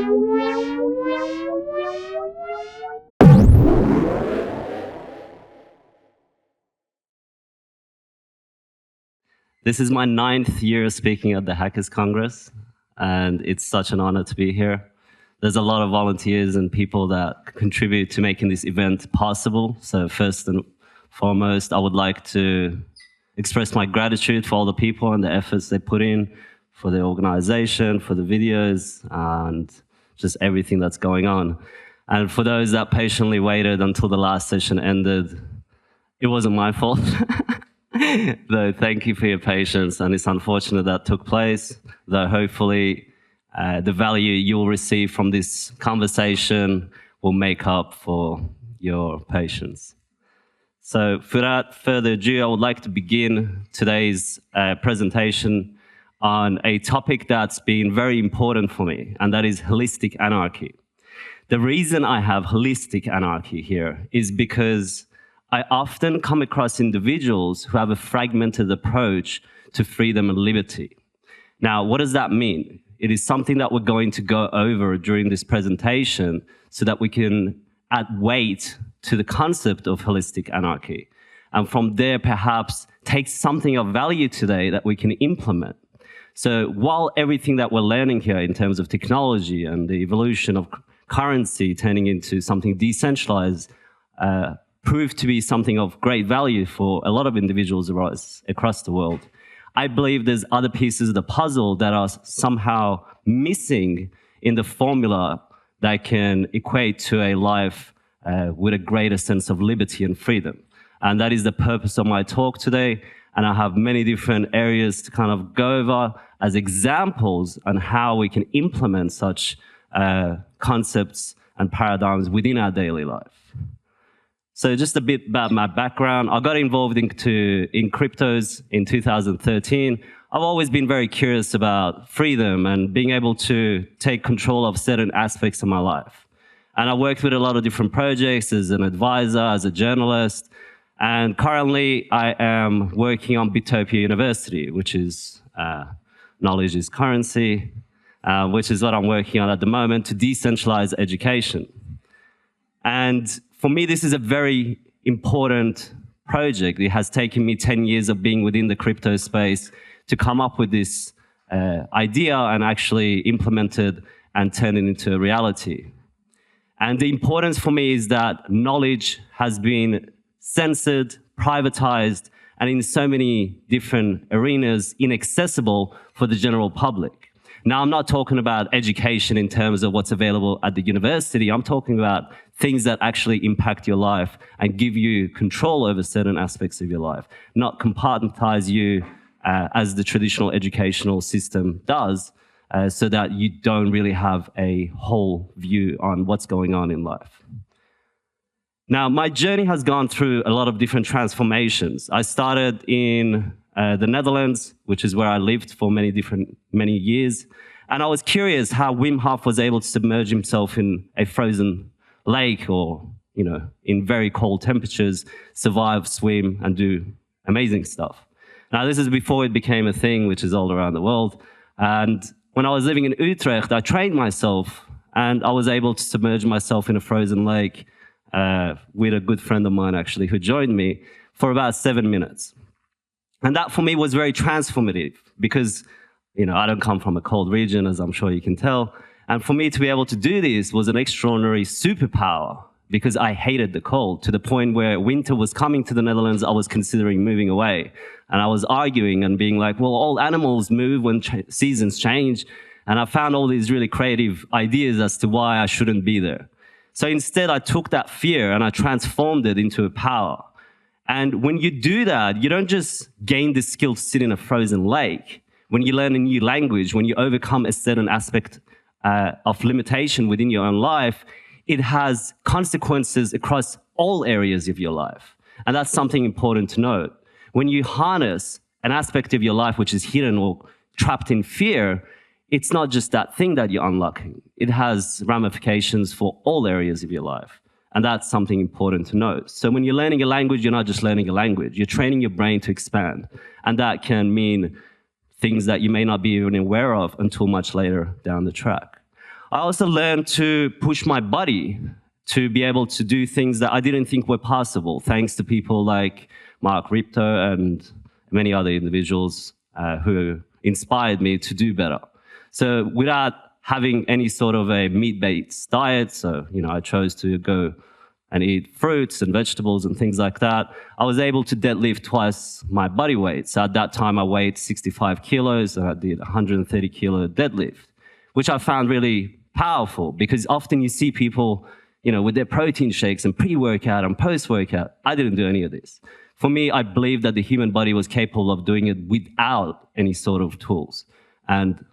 This is my 9th year speaking at the Hackers Congress, and it's such an honor to be here. There's a lot of volunteers and people that contribute to making this event possible. So first and foremost, I would like to express my gratitude for all the people and the efforts they put in, for the organization, for the videos, and just everything that's going on. And for those that patiently waited until the last session ended, it wasn't my fault. Though, thank you for your patience, and it's unfortunate that took place, though hopefully the value you'll receive from this conversation will make up for your patience. So without further ado, I would like to begin today's presentation on a topic that's been very important for me, and that is holistic anarchy. The reason I have holistic anarchy here is because I often come across individuals who have a fragmented approach to freedom and liberty. Now, what does that mean? It is something that we're going to go over during this presentation so that we can add weight to the concept of holistic anarchy. And from there, perhaps take something of value today that we can implement. So while everything that we're learning here in terms of technology and the evolution of currency turning into something decentralized, proved to be something of great value for a lot of individuals across the world, I believe there's other pieces of the puzzle that are somehow missing in the formula that can equate to a life with a greater sense of liberty and freedom. And that is the purpose of my talk today. And I have many different areas to kind of go over as examples on how we can implement such concepts and paradigms within our daily life. So just a bit about my background. I got involved in cryptos in 2013. I've always been very curious about freedom and being able to take control of certain aspects of my life. And I worked with a lot of different projects as an advisor, as a journalist. And currently I am working on Bitopia University, which is knowledge is currency, which is what I'm working on at the moment to decentralize education. And for me, this is a very important project. It has taken me 10 years of being within the crypto space to come up with this idea and actually implement it and turn it into a reality. And the importance for me is that knowledge has been censored, privatized, and in so many different arenas, inaccessible for the general public. Now, I'm not talking about education in terms of what's available at the university. I'm talking about things that actually impact your life and give you control over certain aspects of your life, not compartmentalize you as the traditional educational system does, so that you don't really have a whole view on what's going on in life. Now, my journey has gone through a lot of different transformations. I started in the Netherlands, which is where I lived for many years. And I was curious how Wim Hof was able to submerge himself in a frozen lake or, in very cold temperatures, survive, swim, and do amazing stuff. Now, this is before it became a thing, which is all around the world. And when I was living in Utrecht, I trained myself and I was able to submerge myself in a frozen lake with a good friend of mine, actually, who joined me for about 7 minutes. And that for me was very transformative because, I don't come from a cold region, as I'm sure you can tell. And for me to be able to do this was an extraordinary superpower because I hated the cold to the point where winter was coming to the Netherlands, I was considering moving away. And I was arguing and being like, well, all animals move when seasons change. And I found all these really creative ideas as to why I shouldn't be there. So instead, I took that fear and I transformed it into a power. And when you do that, you don't just gain the skill to sit in a frozen lake. When you learn a new language, when you overcome a certain aspect of limitation within your own life, it has consequences across all areas of your life. And that's something important to note. When you harness an aspect of your life which is hidden or trapped in fear, it's not just that thing that you're unlocking. It has ramifications for all areas of your life. And that's something important to note. So when you're learning a language, you're not just learning a language. You're training your brain to expand. And that can mean things that you may not be even aware of until much later down the track. I also learned to push my body to be able to do things that I didn't think were possible, thanks to people like Mark Ripto and many other individuals who inspired me to do better. So without having any sort of a meat-based diet, so I chose to go and eat fruits and vegetables and things like that, I was able to deadlift twice my body weight. So at that time I weighed 65 kilos and I did 130 kilo deadlift, which I found really powerful because often you see people with their protein shakes and pre-workout and post-workout. I didn't do any of this. For me, I believed that the human body was capable of doing it without any sort of tools, and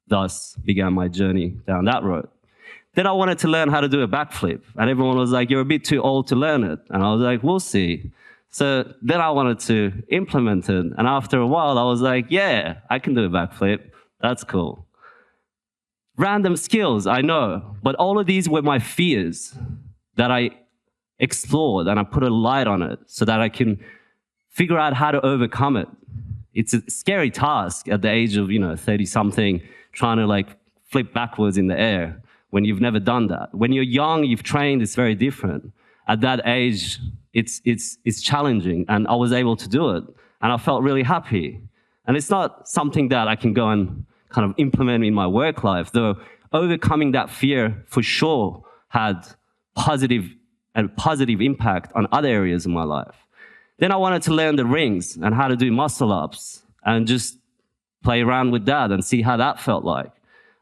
thus began my journey down that road. Then I wanted to learn how to do a backflip, and everyone was like, you're a bit too old to learn it. And I was like, we'll see. So then I wanted to implement it, and after a while I was like, yeah, I can do a backflip. That's cool. Random skills, I know, but all of these were my fears that I explored, and I put a light on it so that I can figure out how to overcome it. It's a scary task at the age of 30-something, trying to flip backwards in the air when you've never done that. When you're young, you've trained, it's very different. At that age, it's challenging, and I was able to do it, and I felt really happy. And it's not something that I can go and kind of implement in my work life, though overcoming that fear for sure had positive impact on other areas of my life. Then I wanted to learn the rings and how to do muscle ups and just play around with that and see how that felt like.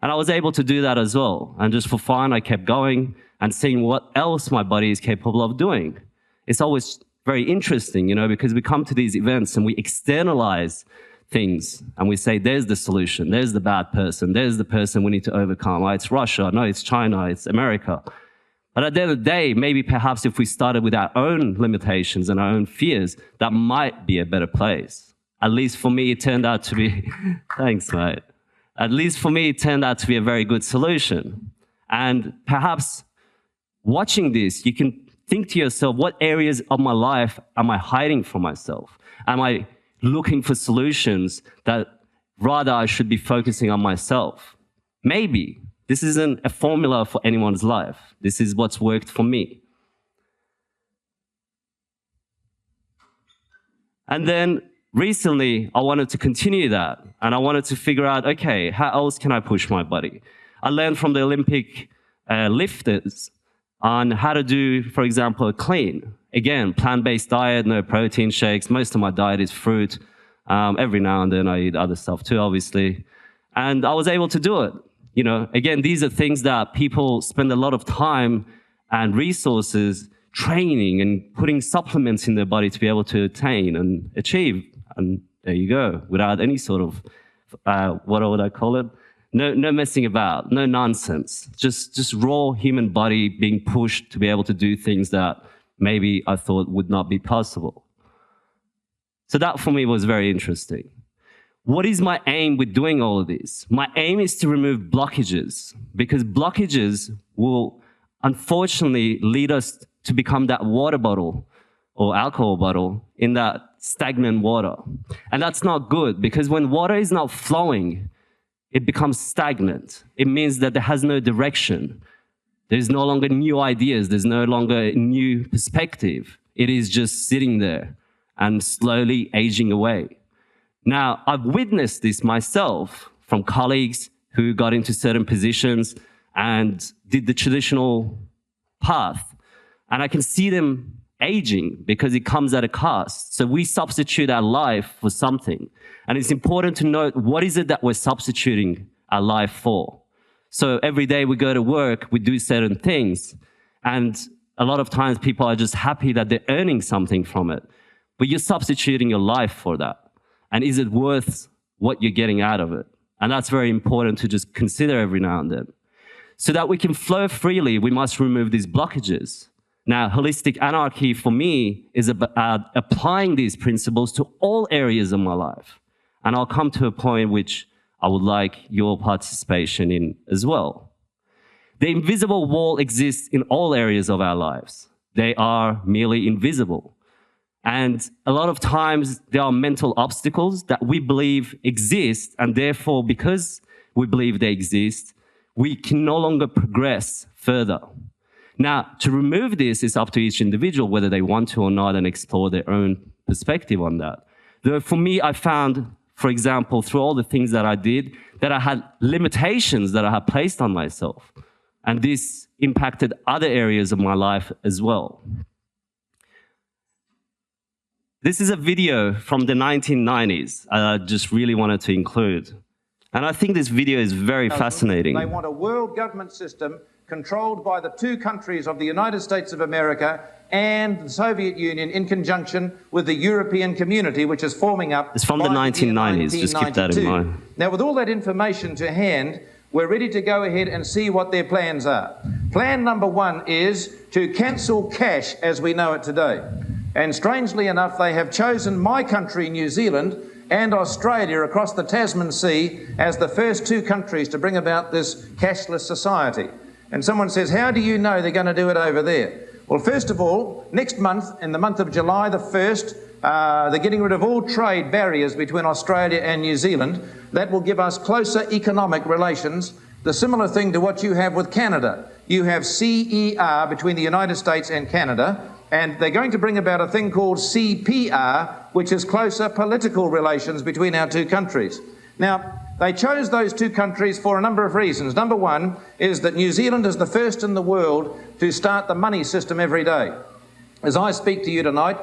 And I was able to do that as well. And just for fun, I kept going and seeing what else my body is capable of doing. It's always very interesting, because we come to these events and we externalize things and we say, there's the solution, there's the bad person, there's the person we need to overcome. Oh, it's Russia, no, it's China, it's America. But at the end of the day, maybe perhaps if we started with our own limitations and our own fears, that might be a better place. At least for me, it turned out to be, thanks, mate. At least for me, it turned out to be a very good solution. And perhaps watching this, you can think to yourself, what areas of my life am I hiding from myself? Am I looking for solutions that rather I should be focusing on myself? Maybe. This isn't a formula for anyone's life. This is what's worked for me. And then recently, I wanted to continue that. And I wanted to figure out, okay, how else can I push my body? I learned from the Olympic lifters on how to do, for example, a clean. Again, plant-based diet, no protein shakes. Most of my diet is fruit. Every now and then I eat other stuff too, obviously. And I was able to do it. Again, these are things that people spend a lot of time and resources training and putting supplements in their body to be able to attain and achieve. And there you go, without any sort of, what would I call it? No messing about, no nonsense. Just raw human body being pushed to be able to do things that maybe I thought would not be possible. So that for me was very interesting. What is my aim with doing all of this? My aim is to remove blockages, because blockages will unfortunately lead us to become that water bottle or alcohol bottle in that stagnant water. And that's not good, because when water is not flowing, it becomes stagnant. It means that there has no direction. There's no longer new ideas. There's no longer a new perspective. It is just sitting there and slowly aging away. Now, I've witnessed this myself from colleagues who got into certain positions and did the traditional path. And I can see them aging because it comes at a cost. So we substitute our life for something. And it's important to note, what is it that we're substituting our life for? So every day we go to work, we do certain things. And a lot of times people are just happy that they're earning something from it. But you're substituting your life for that. And is it worth what you're getting out of it? And that's very important to just consider every now and then. So that we can flow freely, we must remove these blockages. Now, holistic anarchy for me is about applying these principles to all areas of my life. And I'll come to a point which I would like your participation in as well. The invisible wall exists in all areas of our lives. They are merely invisible. And a lot of times there are mental obstacles that we believe exist, and therefore, because we believe they exist, we can no longer progress further. Now, to remove this is up to each individual, whether they want to or not, and explore their own perspective on that. Though for me, I found, for example, through all the things that I did, that I had limitations that I had placed on myself. And this impacted other areas of my life as well. This is a video from the 1990s I just really wanted to include. And I think this video is very fascinating. They want a world government system controlled by the two countries of the United States of America and the Soviet Union in conjunction with the European community, which is forming up. It's from the 1990s, just keep that in mind. Now, with all that information to hand, we're ready to go ahead and see what their plans are. Plan number one is to cancel cash as we know it today. And strangely enough, they have chosen my country, New Zealand, and Australia across the Tasman Sea as the first two countries to bring about this cashless society. And someone says, how do you know they're going to do it over there? Well, first of all, next month, in the month of July the 1st, they're getting rid of all trade barriers between Australia and New Zealand. That will give us closer economic relations. The similar thing to what you have with Canada. You have CER between the United States and Canada, and they're going to bring about a thing called CPR, which is closer political relations between our two countries. Now, they chose those two countries for a number of reasons. Number one is that New Zealand is the first in the world to start the money system every day. As I speak to you tonight,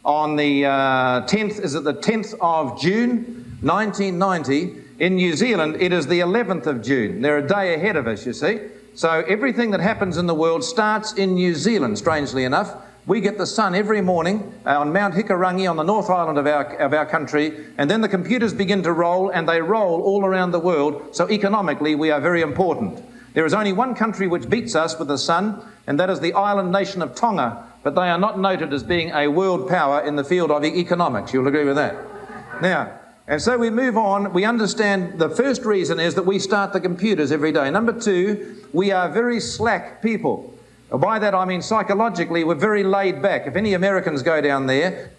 on the 10th, is it the 10th of June, 1990, in New Zealand, it is the 11th of June. They're a day ahead of us, you see. So everything that happens in the world starts in New Zealand, strangely enough. We get the sun every morning on Mount Hikarangi on the North Island of our country, and then the computers begin to roll, and they roll all around the world, so economically we are very important. There is only one country which beats us with the sun, and that is the island nation of Tonga, but they are not noted as being a world power in the field of economics. You'll agree with that. Now, and so we move on. We understand the first reason is that we start the computers every day. Number two, we are very slack people. By that I mean psychologically we're very laid back. If any Americans go down there,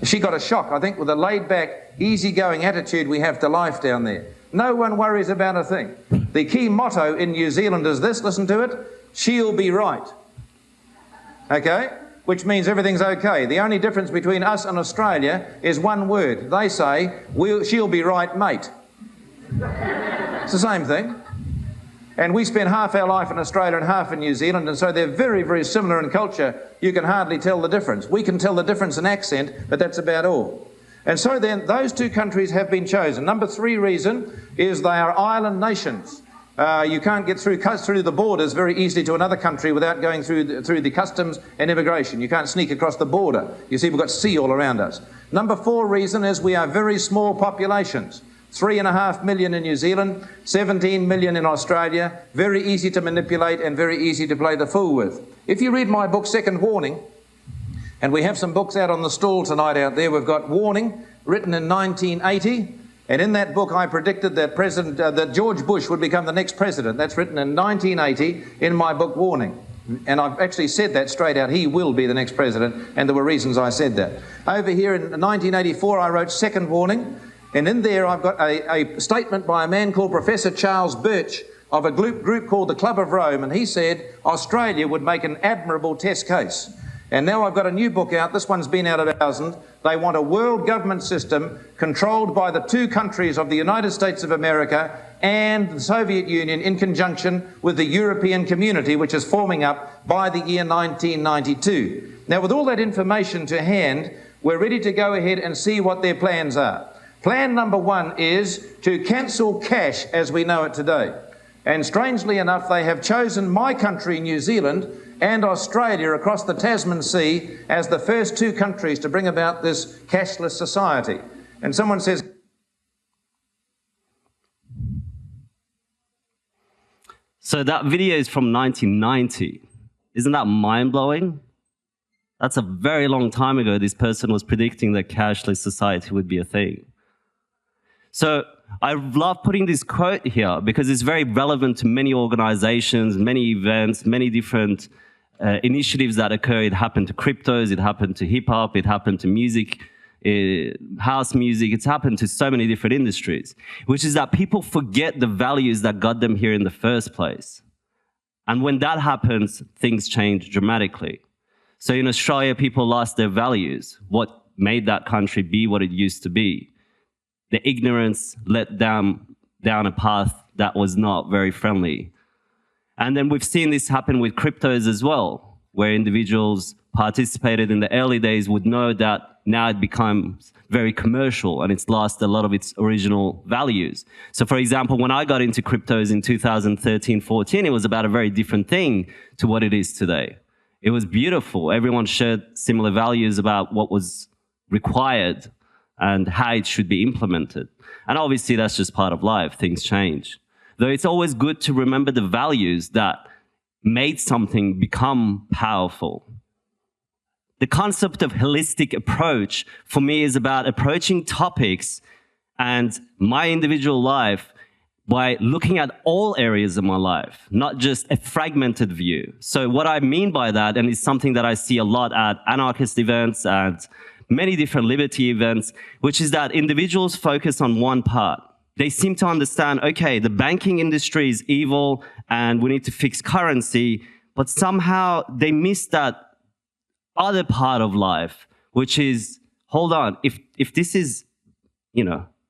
she got a shock, I think, with the laid back, easygoing attitude we have to life down there. No one worries about a thing. The key motto in New Zealand is this, listen to it, she'll be right. Okay? Which means everything's okay. The only difference between us and Australia is one word. They say, she'll be right, mate. It's the same thing. And we spend half our life in Australia and half in New Zealand, and so they're very, very similar in culture. You can hardly tell the difference. We can tell the difference in accent, but that's about all. And so then those two countries have been chosen. Number three reason is they are island nations. You can't get through the borders very easily to another country without going through the customs and immigration. You can't sneak across the border. You see, we've got sea all around us. Number four reason is we are very small populations. 3.5 million in New Zealand, 17 million in Australia, very easy to manipulate and very easy to play the fool with. If you read my book, Second Warning, and we have some books out on the stall tonight out there, we've got Warning, written in 1980, and in that book I predicted that that George Bush would become the next president. That's written in 1980 in my book, Warning. And I've actually said that straight out, he will be the next president, and there were reasons I said that. Over here in 1984 I wrote Second Warning, and in there I've got a statement by a man called Professor Charles Birch of a group called the Club of Rome, and he said Australia would make an admirable test case. And now I've got a new book out, this one's been out of 1,000. They want a world government system controlled by the two countries of the United States of America and the Soviet Union in conjunction with the European community, which is forming up by the year 1992. Now, with all that information to hand, we're ready to go ahead and see what their plans are. Plan number one is to cancel cash as we know it today. And strangely enough, they have chosen my country, New Zealand, and Australia across the Tasman Sea as the first two countries to bring about this cashless society. And someone says... So that video is from 1990. Isn't that mind-blowing? That's a very long time ago this person was predicting that cashless society would be a thing. So I love putting this quote here because it's very relevant to many organizations, many events, many different initiatives that occur. It happened to cryptos, it happened to hip-hop, it happened to music, house music. It's happened to so many different industries, which is that people forget the values that got them here in the first place. And when that happens, things change dramatically. So in Australia, people lost their values, what made that country be what it used to be. The ignorance led them down a path that was not very friendly. And then we've seen this happen with cryptos as well, where individuals participated in the early days would know that now it becomes very commercial and it's lost a lot of its original values. So for example, when I got into cryptos in 2013-14, it was about a very different thing to what it is today. It was beautiful. Everyone shared similar values about what was required and how it should be implemented. And obviously that's just part of life, things change. Though it's always good to remember the values that made something become powerful. The concept of holistic approach for me is about approaching topics and my individual life by looking at all areas of my life, not just a fragmented view. So what I mean by that, and it's something that I see a lot at anarchist events and many different liberty events, which is that individuals focus on one part. They seem to understand, okay, the banking industry is evil and we need to fix currency, but somehow they miss that other part of life, which is, hold on, if this is,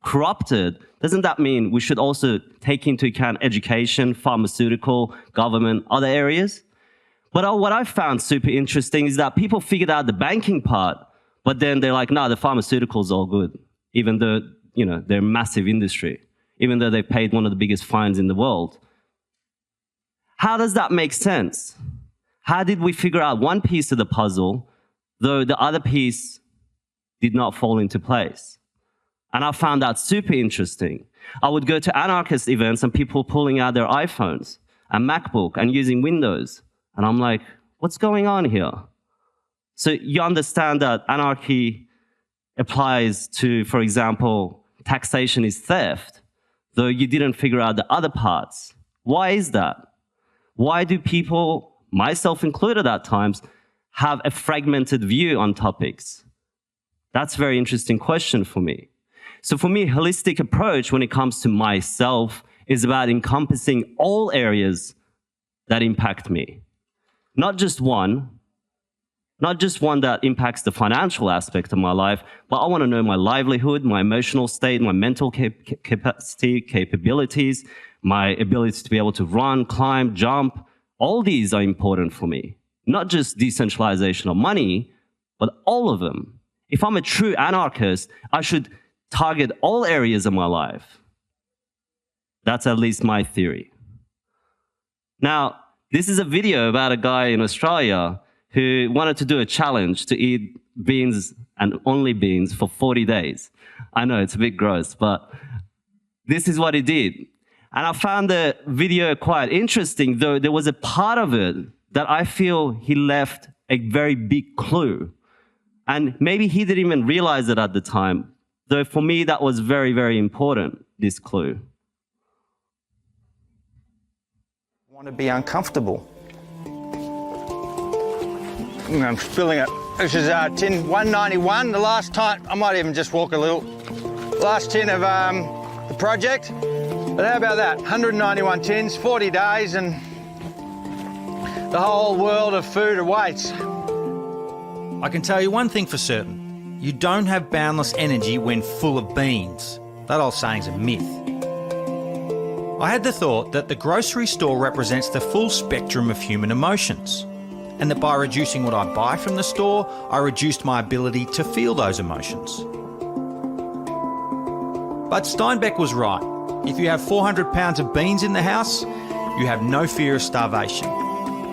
corrupted, doesn't that mean we should also take into account education, pharmaceutical, government, other areas? But what I found super interesting is that people figured out the banking part, but then they're like, no, the pharmaceuticals are all good, even though they're a massive industry, even though they paid one of the biggest fines in the world. How does that make sense? How did we figure out one piece of the puzzle, though the other piece did not fall into place? And I found that super interesting. I would go to anarchist events and people pulling out their iPhones and MacBook and using Windows. And I'm like, what's going on here? So you understand that anarchy applies to, for example, taxation is theft, though you didn't figure out the other parts. Why is that? Why do people, myself included at times, have a fragmented view on topics? That's a very interesting question for me. So for me, holistic approach when it comes to myself is about encompassing all areas that impact me. Not just one that impacts the financial aspect of my life, but I want to know my livelihood, my emotional state, my mental capacity, capabilities, my ability to be able to run, climb, jump. All these are important for me. Not just decentralization of money, but all of them. If I'm a true anarchist, I should target all areas of my life. That's at least my theory. Now, this is a video about a guy in Australia who wanted to do a challenge to eat beans and only beans for 40 days. I know it's a bit gross, but this is what he did. And I found the video quite interesting, though there was a part of it that I feel he left a very big clue. And maybe he didn't even realize it at the time, though for me that was very, very important, this clue. I want to be uncomfortable. I'm filling it. This is tin 191. The last time, I might even just walk a little. Last tin of the project. But how about that? 191 tins, 40 days, and the whole world of food awaits. I can tell you one thing for certain. You don't have boundless energy when full of beans. That old saying's a myth. I had the thought that the grocery store represents the full spectrum of human emotions, and that by reducing what I buy from the store, I reduced my ability to feel those emotions. But Steinbeck was right. If you have 400 pounds of beans in the house, you have no fear of starvation.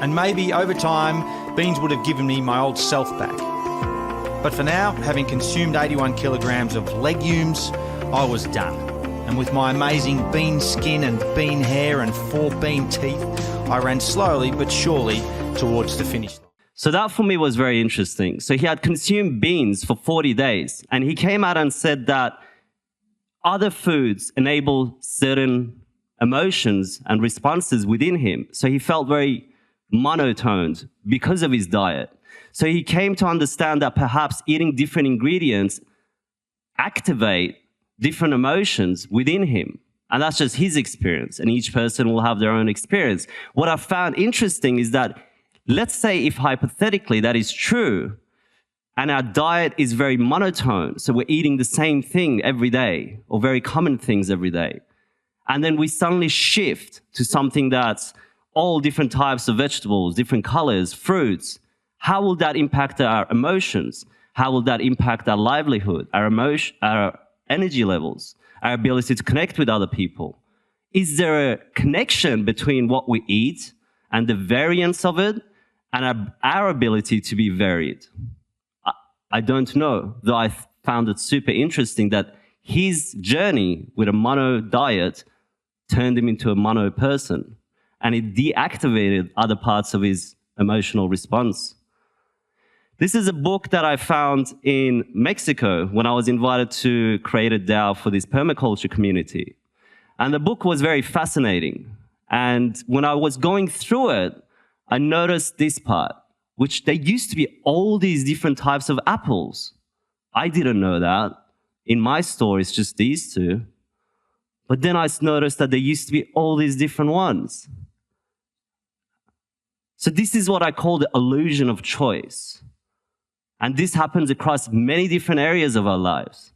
And maybe over time, beans would have given me my old self back. But for now, having consumed 81 kilograms of legumes, I was done. And with my amazing bean skin and bean hair and 4 bean teeth, I ran slowly but surely towards the finish line. So that for me was very interesting. So he had consumed beans for 40 days, and he came out and said that other foods enable certain emotions and responses within him. So he felt very monotoned because of his diet. So he came to understand that perhaps eating different ingredients activate different emotions within him. And that's just his experience, and each person will have their own experience. What I found interesting is that, let's say if hypothetically that is true, and our diet is very monotone, so we're eating the same thing every day, or very common things every day, and then we suddenly shift to something that's all different types of vegetables, different colors, fruits, how will that impact our emotions? How will that impact our livelihood, our energy levels, our ability to connect with other people? Is there a connection between what we eat and the variance of it and our ability to be varied? I don't know, though I found it super interesting that his journey with a mono diet turned him into a mono person, and it deactivated other parts of his emotional response. This is a book that I found in Mexico when I was invited to create a DAO for this permaculture community. And the book was very fascinating. And when I was going through it, I noticed this part, which there used to be all these different types of apples. I didn't know that. In my store, it's just these two. But then I noticed that there used to be all these different ones. So this is what I call the illusion of choice. And this happens across many different areas of our lives.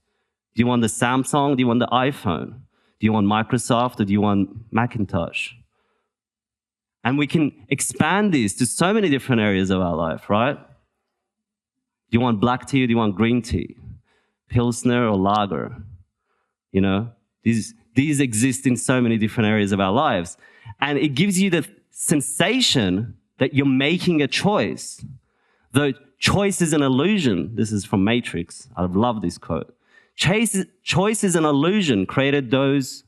Do you want the Samsung? Do you want the iPhone? Do you want Microsoft, or do you want Macintosh? And we can expand this to so many different areas of our life, right? Do you want black tea, or do you want green tea? Pilsner or lager? You know, these exist in so many different areas of our lives. And it gives you the sensation that you're making a choice. Though choice is an illusion. This is from Matrix. I love this quote. Choice is an illusion, created those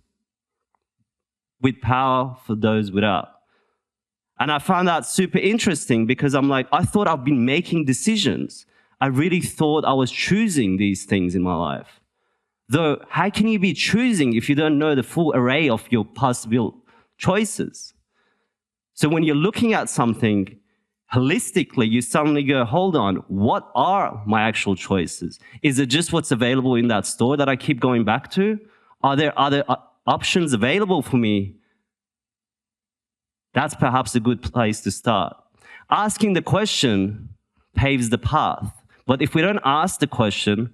with power for those without. And I found that super interesting because I'm like, I thought I've been making decisions. I really thought I was choosing these things in my life. Though, how can you be choosing if you don't know the full array of your possible choices? So when you're looking at something holistically, you suddenly go, hold on, what are my actual choices? Is it just what's available in that store that I keep going back to? Are there other options available for me? That's perhaps a good place to start. Asking the question paves the path. But if we don't ask the question,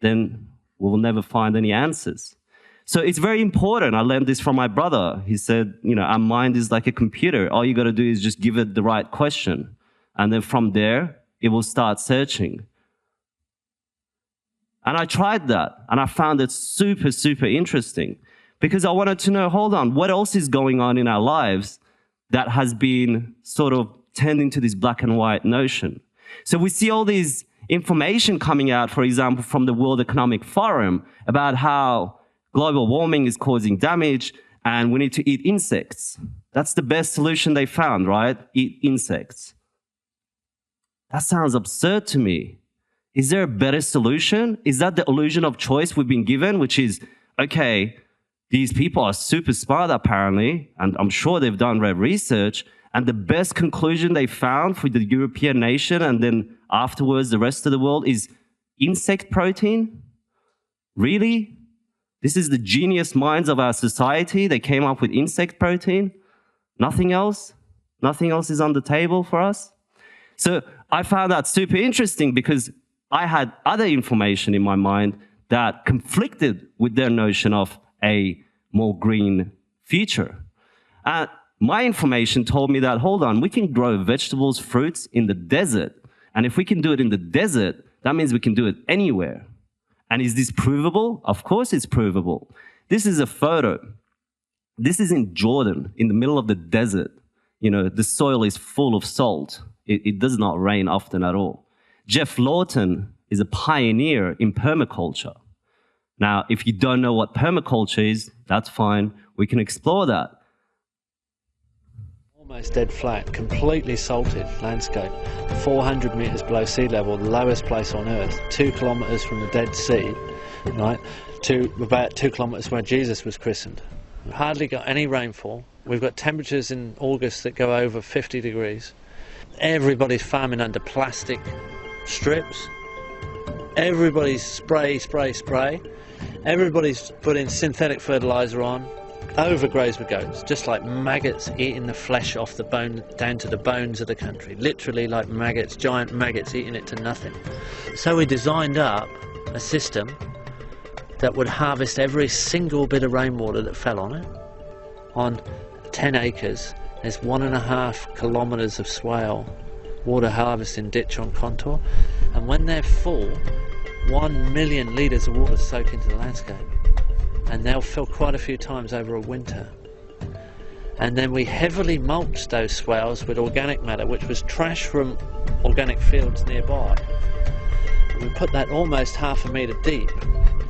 then we'll never find any answers. So it's very important. I learned this from my brother. He said, you know, our mind is like a computer. All you got to do is just give it the right question. And then from there, it will start searching. And I tried that, and I found it super, super interesting because I wanted to know, hold on, what else is going on in our lives that has been sort of turned into this black and white notion? So we see all these information coming out, for example, from the World Economic Forum about how global warming is causing damage and we need to eat insects. That's the best solution they found, right? Eat insects. That sounds absurd to me. Is there a better solution? Is that the illusion of choice we've been given, which is, okay, these people are super smart apparently, and I'm sure they've done research, and the best conclusion they found for the European nation and then afterwards the rest of the world is insect protein? Really? This is the genius minds of our society. They came up with insect protein? Nothing else? Nothing else is on the table for us? So I found that super interesting because I had other information in my mind that conflicted with their notion of a more green future. My information told me that, hold on, we can grow vegetables, fruits in the desert. And if we can do it in the desert, that means we can do it anywhere. And is this provable? Of course it's provable. This is a photo. This is in Jordan, in the middle of the desert. You know, the soil is full of salt. It does not rain often at all. Jeff Lawton is a pioneer in permaculture. Now, if you don't know what permaculture is, that's fine. We can explore that. Almost dead flat, completely salted landscape, 400 metres below sea level, the lowest place on earth, 2 kilometres from the Dead Sea, right, to about 2 kilometres where Jesus was christened. Hardly got any rainfall. We've got temperatures in August that go over 50 degrees. Everybody's farming under plastic strips. Everybody's spray. Everybody's putting synthetic fertiliser on, overgrows with goats, just like maggots eating the flesh off the bone, down to the bones of the country. Literally like maggots, giant maggots eating it to nothing. So we designed up a system that would harvest every single bit of rainwater that fell on it. On 10 acres, there's 1.5 kilometres of swale water harvesting ditch on contour, and when they're full, 1 million litres of water soak into the landscape, and they'll fill quite a few times over a winter. And then we heavily mulched those swales with organic matter, which was trash from organic fields nearby. We put that almost 1/2 metre deep,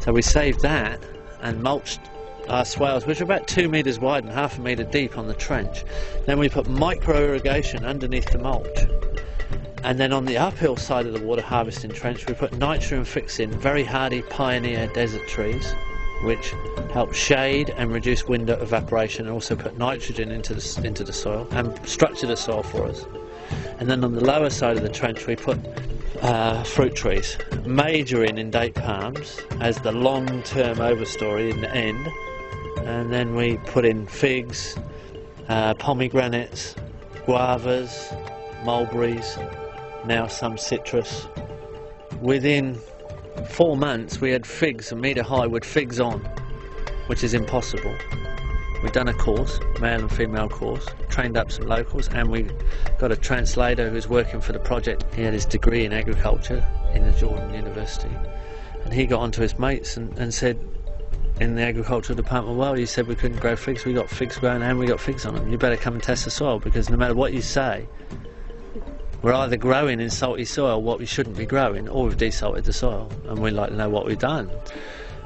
so we saved that and mulched our swales, which are about 2 metres wide and 1/2 metre deep on the trench. Then we put micro irrigation underneath the mulch. And then on the uphill side of the water harvesting trench, we put nitrogen fixing very hardy pioneer desert trees, which help shade and reduce wind evaporation, and also put nitrogen into the soil and structure the soil for us. And then on the lower side of the trench, we put fruit trees, majoring in date palms as the long-term overstory in the end. And then we put in figs, pomegranates, guavas, mulberries, now some citrus. Within 4 months we had figs 1 metre high with figs on, which is impossible. We've done a course, male and female course, trained up some locals, and we got a translator who's working for the project. He had his degree in agriculture in the Jordan University, and he got onto his mates and said in the agricultural department, well, you said we couldn't grow figs, we got figs growing and we got figs on them. You better come and test the soil, because no matter what you say, we're either growing in salty soil what we shouldn't be growing, or we've desalted the soil, and we'd like to know what we've done.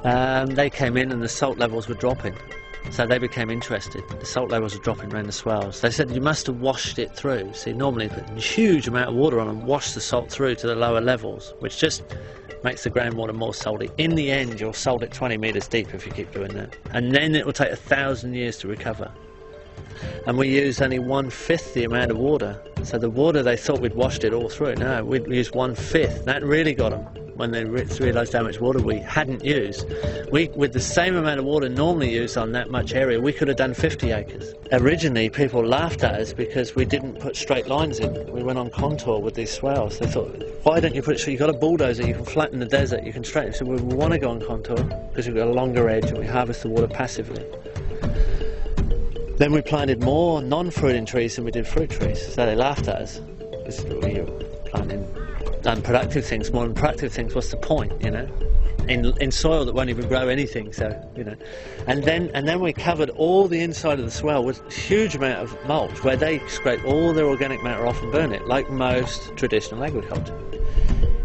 They came in and the salt levels were dropping, so they became interested. The salt levels were dropping around the swales. They said, you must have washed it through. See, normally put a huge amount of water on and wash the salt through to the lower levels, which just makes the groundwater more salty. In the end, you'll salt it 20 metres deep if you keep doing that, and then it will take 1,000 years to recover. And we used only 1/5 the amount of water. So the water, they thought we'd washed it all through. No, we'd used 1/5. That really got them when they realised how much water we hadn't used. With the same amount of water normally used on that much area, we could have done 50 acres. Originally, people laughed at us because we didn't put straight lines in. We went on contour with these swales. They thought, why don't you put it straight? You've got a bulldozer, you can flatten the desert, you can straighten it. So we want to go on contour because we've got a longer edge and we harvest the water passively. Then we planted more non-fruiting trees than we did fruit trees, so they laughed at us. Because we were planting unproductive things, more than productive things. What's the point, you know? In soil that won't even grow anything, so, you know. And then we covered all the inside of the swale with a huge amount of mulch, where they scrape all their organic matter off and burn it, like most traditional agriculture.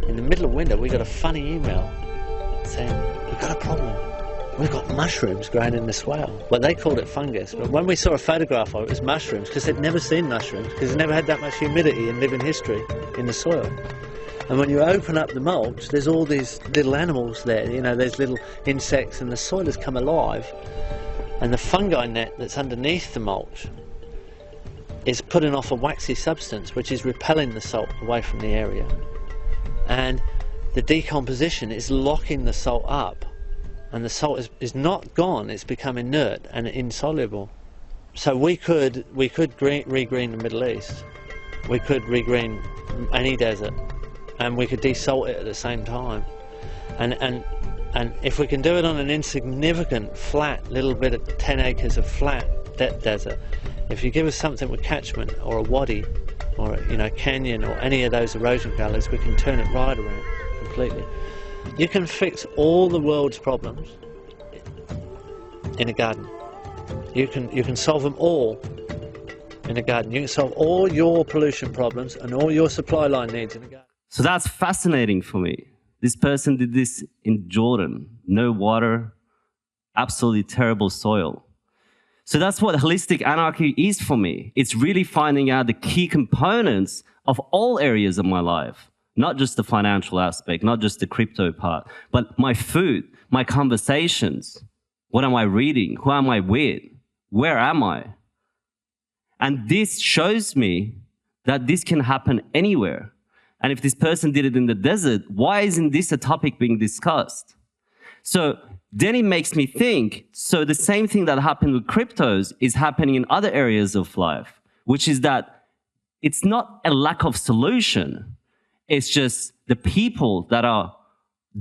In the middle of winter, we got a funny email saying, we've got a problem. We've got mushrooms growing in the swale. Well, they called it fungus, but when we saw a photograph of it, it was mushrooms, because they'd never seen mushrooms, because they'd never had that much humidity in living history in the soil. And when you open up the mulch, there's all these little animals there, you know, there's little insects, and the soil has come alive. And the fungi net that's underneath the mulch is putting off a waxy substance, which is repelling the salt away from the area. And the decomposition is locking the salt up. And the salt is not gone, it's become inert and insoluble. So we could regreen the Middle East, we could regreen any desert, and we could desalt it at the same time. And if we can do it on an insignificant, flat, little bit of 10 acres of flat desert, if you give us something with catchment, or a wadi, or a canyon, or any of those erosion gullies, we can turn it right around completely. You can fix all the world's problems in a garden. You can solve them all in a garden. You can solve all your pollution problems and all your supply line needs in a garden. So that's fascinating for me. This person did this in Jordan. No water, absolutely terrible soil. So that's what holistic anarchy is for me. It's really finding out the key components of all areas of my life. Not just the financial aspect, not just the crypto part, but my food, my conversations. What am I reading? Who am I with? Where am I? And this shows me that this can happen anywhere. And if this person did it in the desert, why isn't this a topic being discussed? So then it makes me think, so the same thing that happened with cryptos is happening in other areas of life, which is that it's not a lack of solution. It's just the people that are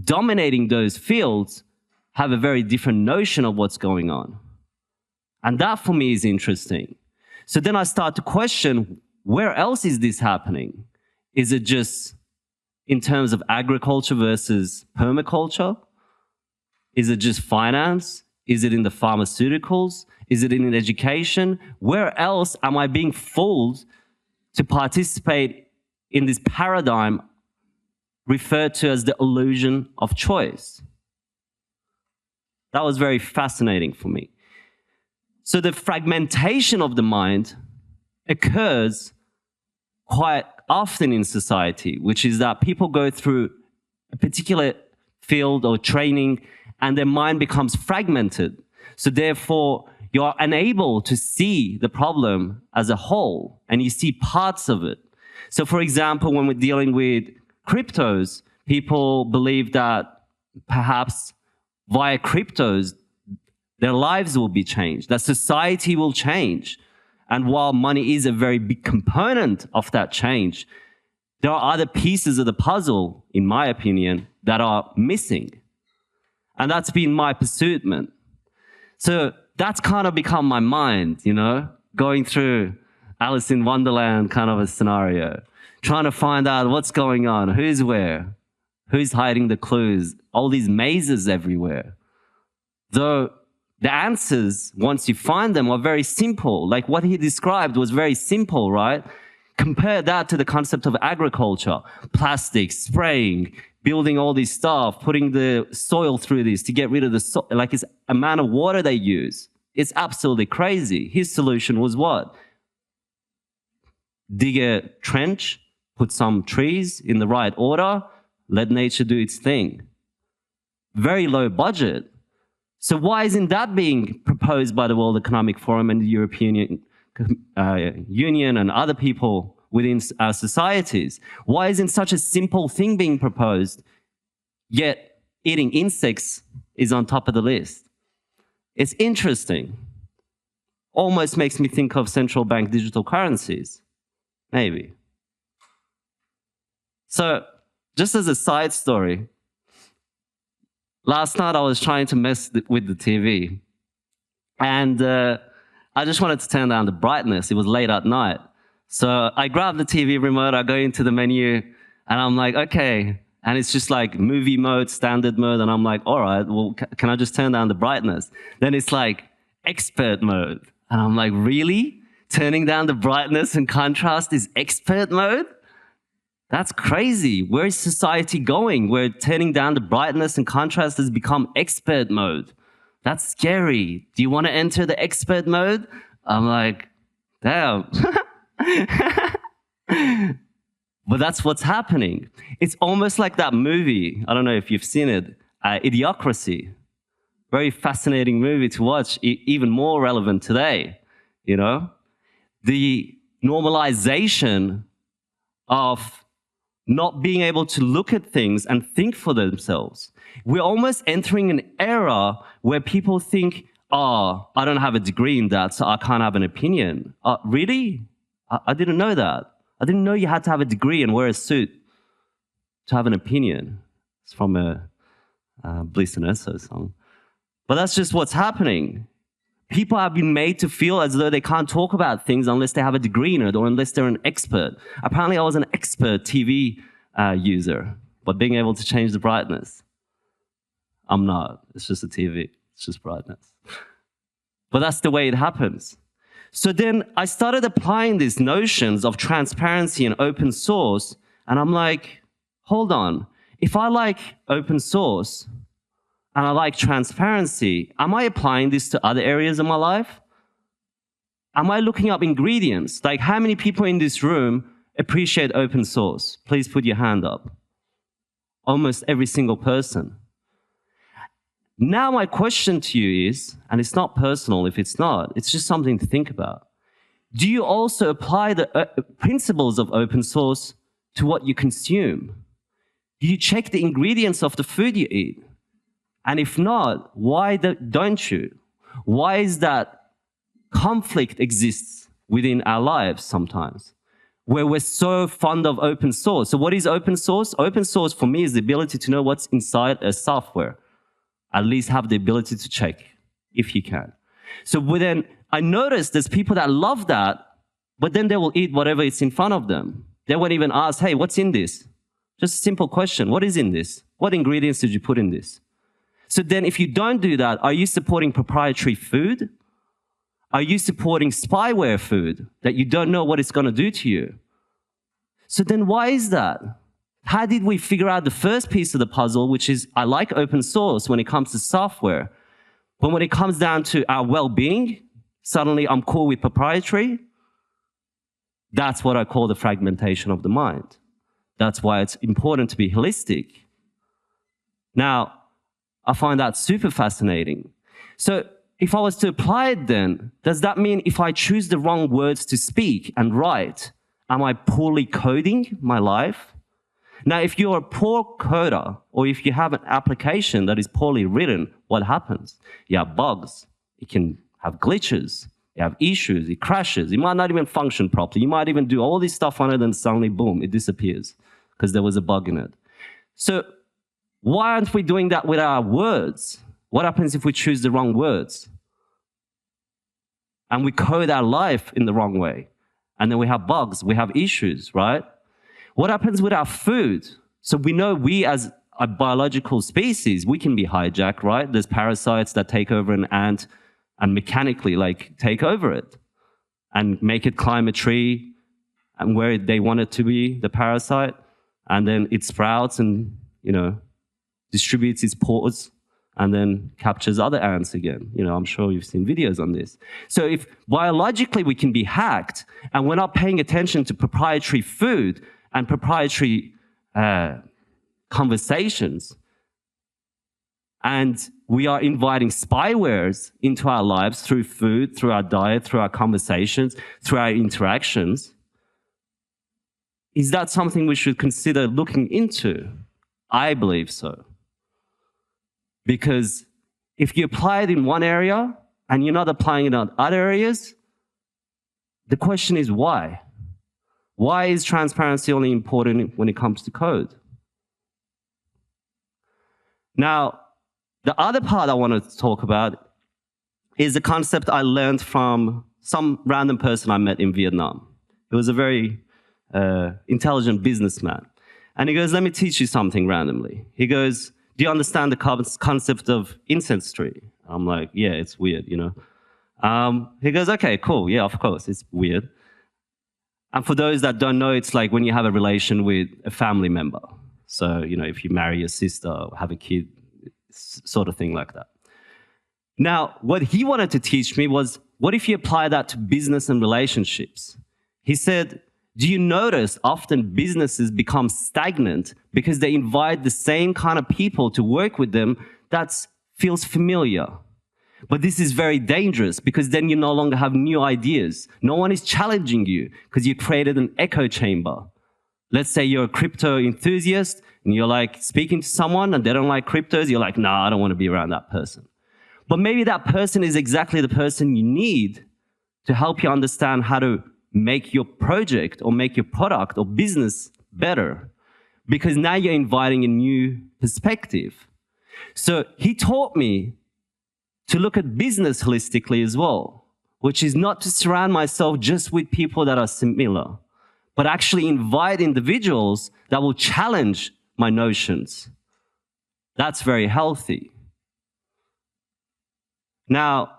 dominating those fields have a very different notion of what's going on. And that for me is interesting. So then I start to question, where else is this happening? Is it just in terms of agriculture versus permaculture? Is it just finance? Is it in the pharmaceuticals? Is it in education? Where else am I being fooled to participate in this paradigm referred to as the illusion of choice? That was very fascinating for me. So the fragmentation of the mind occurs quite often in society, which is that people go through a particular field or training and their mind becomes fragmented. So therefore, you're unable to see the problem as a whole, and you see parts of it. So for example, when we're dealing with cryptos, people believe that perhaps via cryptos, their lives will be changed, that society will change. And while money is a very big component of that change, there are other pieces of the puzzle, in my opinion, that are missing. And that's been my pursuitment. So that's kind of become my mind, you know, going through Alice in Wonderland kind of a scenario, trying to find out what's going on, who's where, who's hiding the clues, all these mazes everywhere. Though the answers, once you find them, are very simple. Like what he described was very simple, right? Compare that to the concept of agriculture, plastics, spraying, building all this stuff, putting the soil through this to get rid of the soil, like it's amount of water they use. It's absolutely crazy. His solution was what? Dig a trench, put some trees in the right order, let nature do its thing. Very low budget. So why isn't that being proposed by the World Economic Forum and the European Union and other people within our societies? Why isn't such a simple thing being proposed, yet eating insects is on top of the list? It's interesting. Almost makes me think of central bank digital currencies, maybe. So just as a side story, last night I was trying to mess with the TV, and I just wanted to turn down the brightness. It was late at night. So I grabbed the TV remote, I go into the menu, and I'm like, okay. And it's just like movie mode, standard mode, and I'm like, all right, well, can I just turn down the brightness? Then it's like expert mode. And I'm like, really? Turning down the brightness and contrast is expert mode? That's crazy. Where is society going? Where turning down the brightness and contrast has become expert mode. That's scary. Do you want to enter the expert mode? I'm like, damn. But that's what's happening. It's almost like that movie. I don't know if you've seen it, Idiocracy. Very fascinating movie to watch, even more relevant today, you know? The normalization of not being able to look at things and think for themselves. We're almost entering an era where people think, oh, I don't have a degree in that, so I can't have an opinion. Really? I didn't know that. I didn't know you had to have a degree and wear a suit to have an opinion. It's from a Bliss and Esso song. But that's just what's happening. People have been made to feel as though they can't talk about things unless they have a degree in it or unless they're an expert. Apparently, I was an expert TV user, but being able to change the brightness. I'm not. It's just a TV. It's just brightness. But that's the way it happens. So then I started applying these notions of transparency and open source, and I'm like, hold on. If I like open source and I like transparency, am I applying this to other areas of my life? Am I looking up ingredients? Like, how many people in this room appreciate open source? Please put your hand up. Almost every single person. Now my question to you is, and it's not personal if it's not, it's just something to think about. Do you also apply the principles of open source to what you consume? Do you check the ingredients of the food you eat? And if not, why don't you? Why is that conflict exists within our lives sometimes, where we're so fond of open source? So what is open source? Open source for me is the ability to know what's inside a software. At least have the ability to check, if you can. So then I noticed there's people that love that, but then they will eat whatever is in front of them. They won't even ask, hey, what's in this? Just a simple question. What is in this? What ingredients did you put in this? So then if you don't do that, are you supporting proprietary food? Are you supporting spyware food that you don't know what it's going to do to you? So then why is that? How did we figure out the first piece of the puzzle, which is I like open source when it comes to software, but when it comes down to our well-being, suddenly I'm cool with proprietary? That's what I call the fragmentation of the mind. That's why it's important to be holistic. Now, I find that super fascinating. So if I was to apply it then, does that mean if I choose the wrong words to speak and write, am I poorly coding my life? Now, if you're a poor coder, or if you have an application that is poorly written, what happens? You have bugs. It can have glitches. You have issues. It crashes. It might not even function properly. You might even do all this stuff on it, and suddenly, boom, it disappears because there was a bug in it. So why aren't we doing that with our words? What happens if we choose the wrong words? And we code our life in the wrong way. And then we have bugs. We have issues, right? What happens with our food? So we know we as a biological species, we can be hijacked, right? There's parasites that take over an ant and mechanically take over it and make it climb a tree and where they want it to be, the parasite, and then it sprouts and, distributes its pores and then captures other ants again. I'm sure you've seen videos on this. So if biologically we can be hacked and we're not paying attention to proprietary food and proprietary conversations, and we are inviting spywares into our lives through food, through our diet, through our conversations, through our interactions, is that something we should consider looking into? I believe so. Because if you apply it in one area and you're not applying it in other areas, the question is why? Why is transparency only important when it comes to code? Now, the other part I want to talk about is the concept I learned from some random person I met in Vietnam. He was a very intelligent businessman. And he goes, let me teach you something randomly. He goes, do you understand the concept of ancestry? I'm like, yeah, it's weird, He goes, okay, cool. Yeah, of course, it's weird. And for those that don't know, it's like when you have a relation with a family member. So, if you marry your sister or have a kid, sort of thing like that. Now, what he wanted to teach me was, what if you apply that to business and relationships? He said, do you notice often businesses become stagnant because they invite the same kind of people to work with them that feels familiar? But this is very dangerous because then you no longer have new ideas. No one is challenging you because you created an echo chamber. Let's say you're a crypto enthusiast and you're speaking to someone and they don't like cryptos. You're like, nah, I don't want to be around that person. But maybe that person is exactly the person you need to help you understand how to make your project or make your product or business better, because now you're inviting a new perspective. So he taught me to look at business holistically as well, which is not to surround myself just with people that are similar, but actually invite individuals that will challenge my notions. That's very healthy. Now,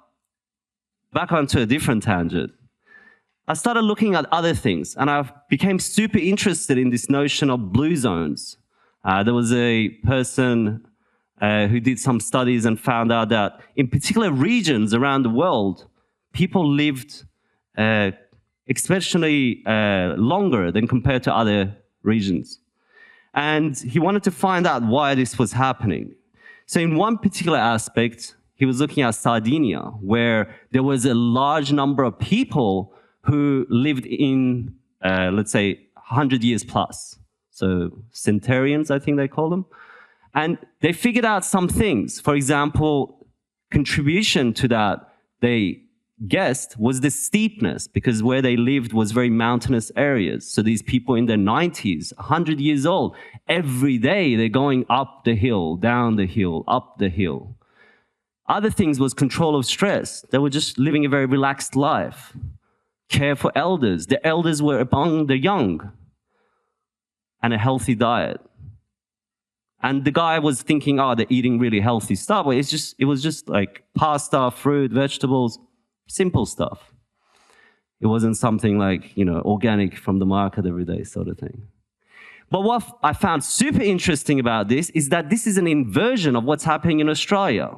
back onto a different tangent. I started looking at other things, and I became super interested in this notion of blue zones. There was a person who did some studies and found out that in particular regions around the world, people lived especially longer than compared to other regions. And he wanted to find out why this was happening. So in one particular aspect, he was looking at Sardinia, where there was a large number of people who lived in, let's say, 100 years plus, So centurions, I think they call them. And they figured out some things. For example, contribution to that, they guessed, was the steepness, because where they lived was very mountainous areas. So these people in their 90s, 100 years old, every day they're going up the hill, down the hill, up the hill. Other things was control of stress. They were just living a very relaxed life. Care for elders. The elders were among the young. And a healthy diet. And the guy was thinking, oh, they're eating really healthy stuff. But it was just like pasta, fruit, vegetables, simple stuff. It wasn't something like, you know, organic from the market every day sort of thing. But what I found super interesting about this is that this is an inversion of what's happening in Australia.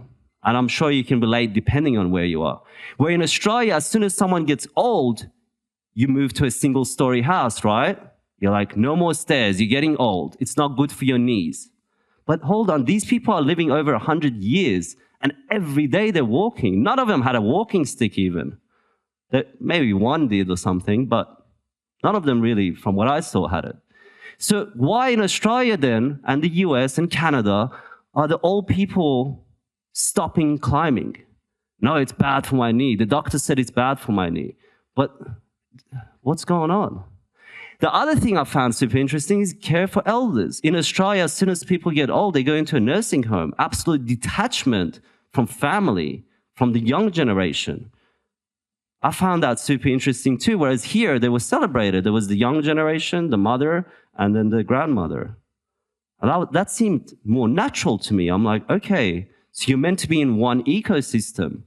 And I'm sure you can relate depending on where you are. Where in Australia, as soon as someone gets old, you move to a single-story house, right? You're like, no more stairs, you're getting old. It's not good for your knees. But hold on, these people are living over 100 years, and every day they're walking. None of them had a walking stick even. Maybe one did or something, but none of them really, from what I saw, had it. So why in Australia then, and the US and Canada, are the old people stopping climbing? No, it's bad for my knee. The doctor said it's bad for my knee. But what's going on? The other thing I found super interesting is care for elders. In Australia, as soon as people get old, they go into a nursing home. Absolute detachment from family, from the young generation. I found that super interesting too, whereas here they were celebrated. There was the young generation, the mother, and then the grandmother. And that seemed more natural to me. I'm like, okay, so you're meant to be in one ecosystem.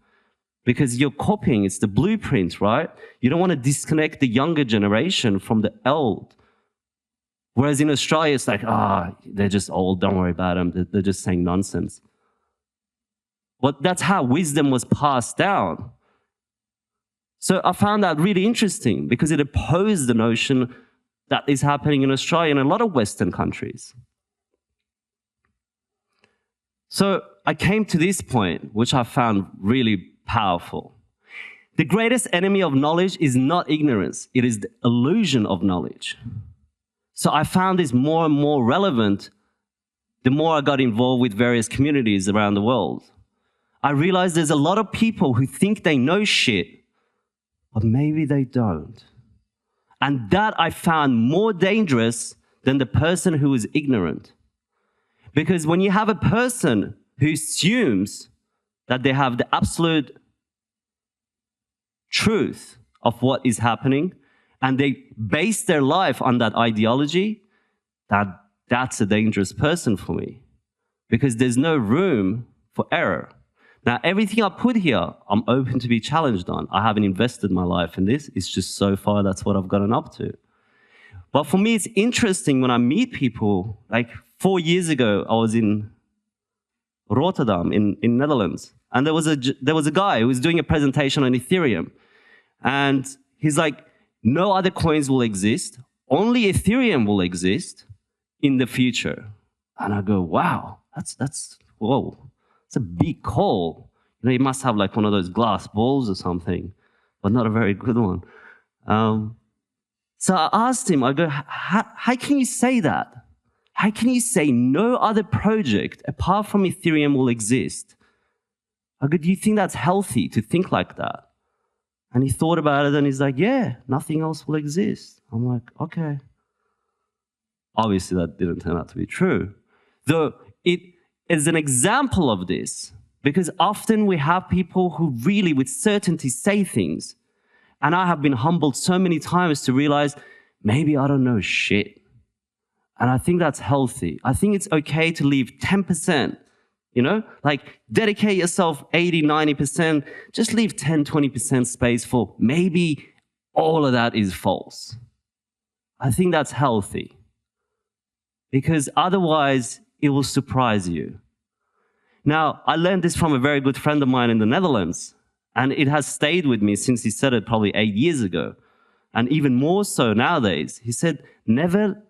Because you're copying, it's the blueprint, right? You don't want to disconnect the younger generation from the old. Whereas in Australia, it's like, they're just old, don't worry about them, they're just saying nonsense. But that's how wisdom was passed down. So I found that really interesting because it opposed the notion that is happening in Australia and a lot of Western countries. So I came to this point, which I found really powerful. The greatest enemy of knowledge is not ignorance, it is the illusion of knowledge. So I found this more and more relevant the more I got involved with various communities around the world. I realized there's a lot of people who think they know shit, but maybe they don't. And that I found more dangerous than the person who is ignorant. Because when you have a person who assumes that they have the absolute truth of what is happening, and they base their life on that ideology, that's a dangerous person for me. Because there's no room for error. Now, everything I put here, I'm open to be challenged on. I haven't invested my life in this. It's just so far that's what I've gotten up to. But for me, it's interesting when I meet people. Like 4 years ago, I was in Rotterdam in Netherlands. And there was a guy who was doing a presentation on Ethereum. And he's like, no other coins will exist. Only Ethereum will exist in the future. And I go, wow, whoa. It's a big call. You know, you must have like one of those glass balls or something, but not a very good one. So I asked him, I go, how can you say that? How can you say no other project apart from Ethereum will exist? I go, do you think that's healthy to think like that? And he thought about it and he's like, yeah, nothing else will exist. I'm like, okay. Obviously that didn't turn out to be true. Though it is an example of this, because often we have people who really with certainty say things. And I have been humbled so many times to realize maybe I don't know shit. And I think that's healthy. I think it's okay to leave 10%, you know, like dedicate yourself 80, 90%, just leave 10, 20% space for maybe all of that is false. I think that's healthy because otherwise it will surprise you. Now, I learned this from a very good friend of mine in the Netherlands, and it has stayed with me since he said it probably 8 years ago, and even more so nowadays. He said, never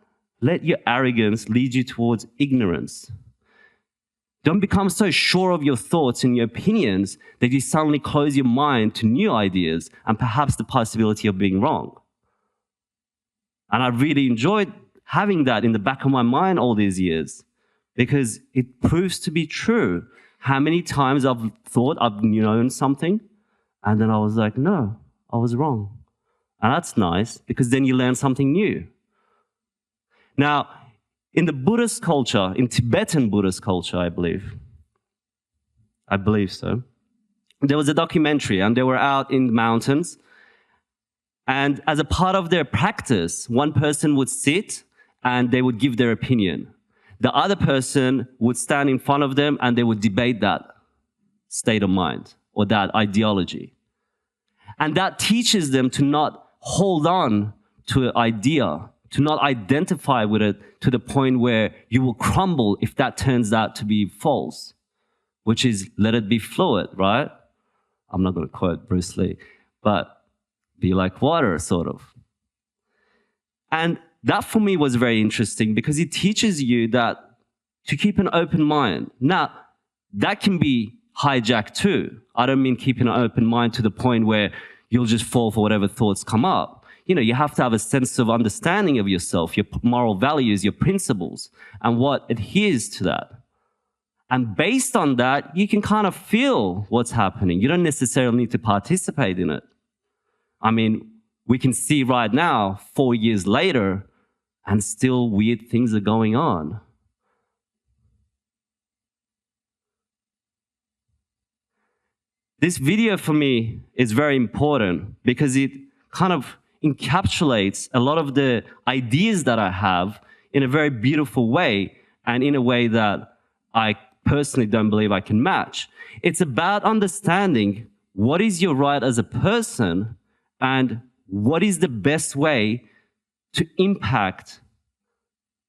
let your arrogance lead you towards ignorance. Don't become so sure of your thoughts and your opinions that you suddenly close your mind to new ideas and perhaps the possibility of being wrong. And I really enjoyed having that in the back of my mind all these years, because it proves to be true. How many times I've thought I've known something, and then I was like, no, I was wrong. And that's nice, because then you learn something new. Now, in the Buddhist culture, in Tibetan Buddhist culture, I believe so, there was a documentary, and they were out in the mountains, and as a part of their practice, one person would sit and they would give their opinion. The other person would stand in front of them and they would debate that state of mind or that ideology. And that teaches them to not hold on to an idea, to not identify with it to the point where you will crumble if that turns out to be false, which is let it be fluid, right? I'm not going to quote Bruce Lee, but be like water, sort of. And that for me was very interesting, because it teaches you that to keep an open mind. Now, that can be hijacked too. I don't mean keeping an open mind to the point where you'll just fall for whatever thoughts come up. You know, you have to have a sense of understanding of yourself, your moral values, your principles, and what adheres to that. And based on that, you can kind of feel what's happening. You don't necessarily need to participate in it. I mean, we can see right now, 4 years later, and still weird things are going on. This video for me is very important because it kind of encapsulates a lot of the ideas that I have in a very beautiful way, and in a way that I personally don't believe I can match. It's about understanding what is your right as a person and what is the best way to impact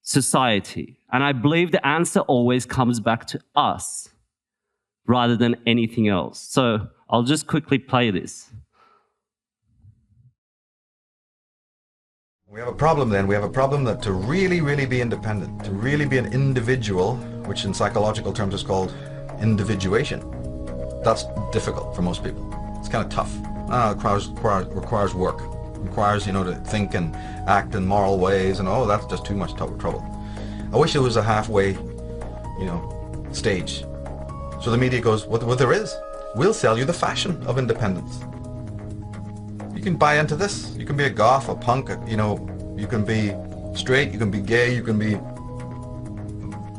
society. And I believe the answer always comes back to us rather than anything else. So I'll just quickly play this. We have a problem then. We have a problem that to really, really be independent, to really be an individual, which in psychological terms is called individuation, that's difficult for most people. It's kind of tough. It requires work. It requires, to think and act in moral ways, and oh, that's just too much trouble. I wish there was a halfway, stage. So the media goes, well, there is. We'll sell you the fashion of independence. You can buy into this. You can be a goth, a punk, you can be straight, you can be gay, you can be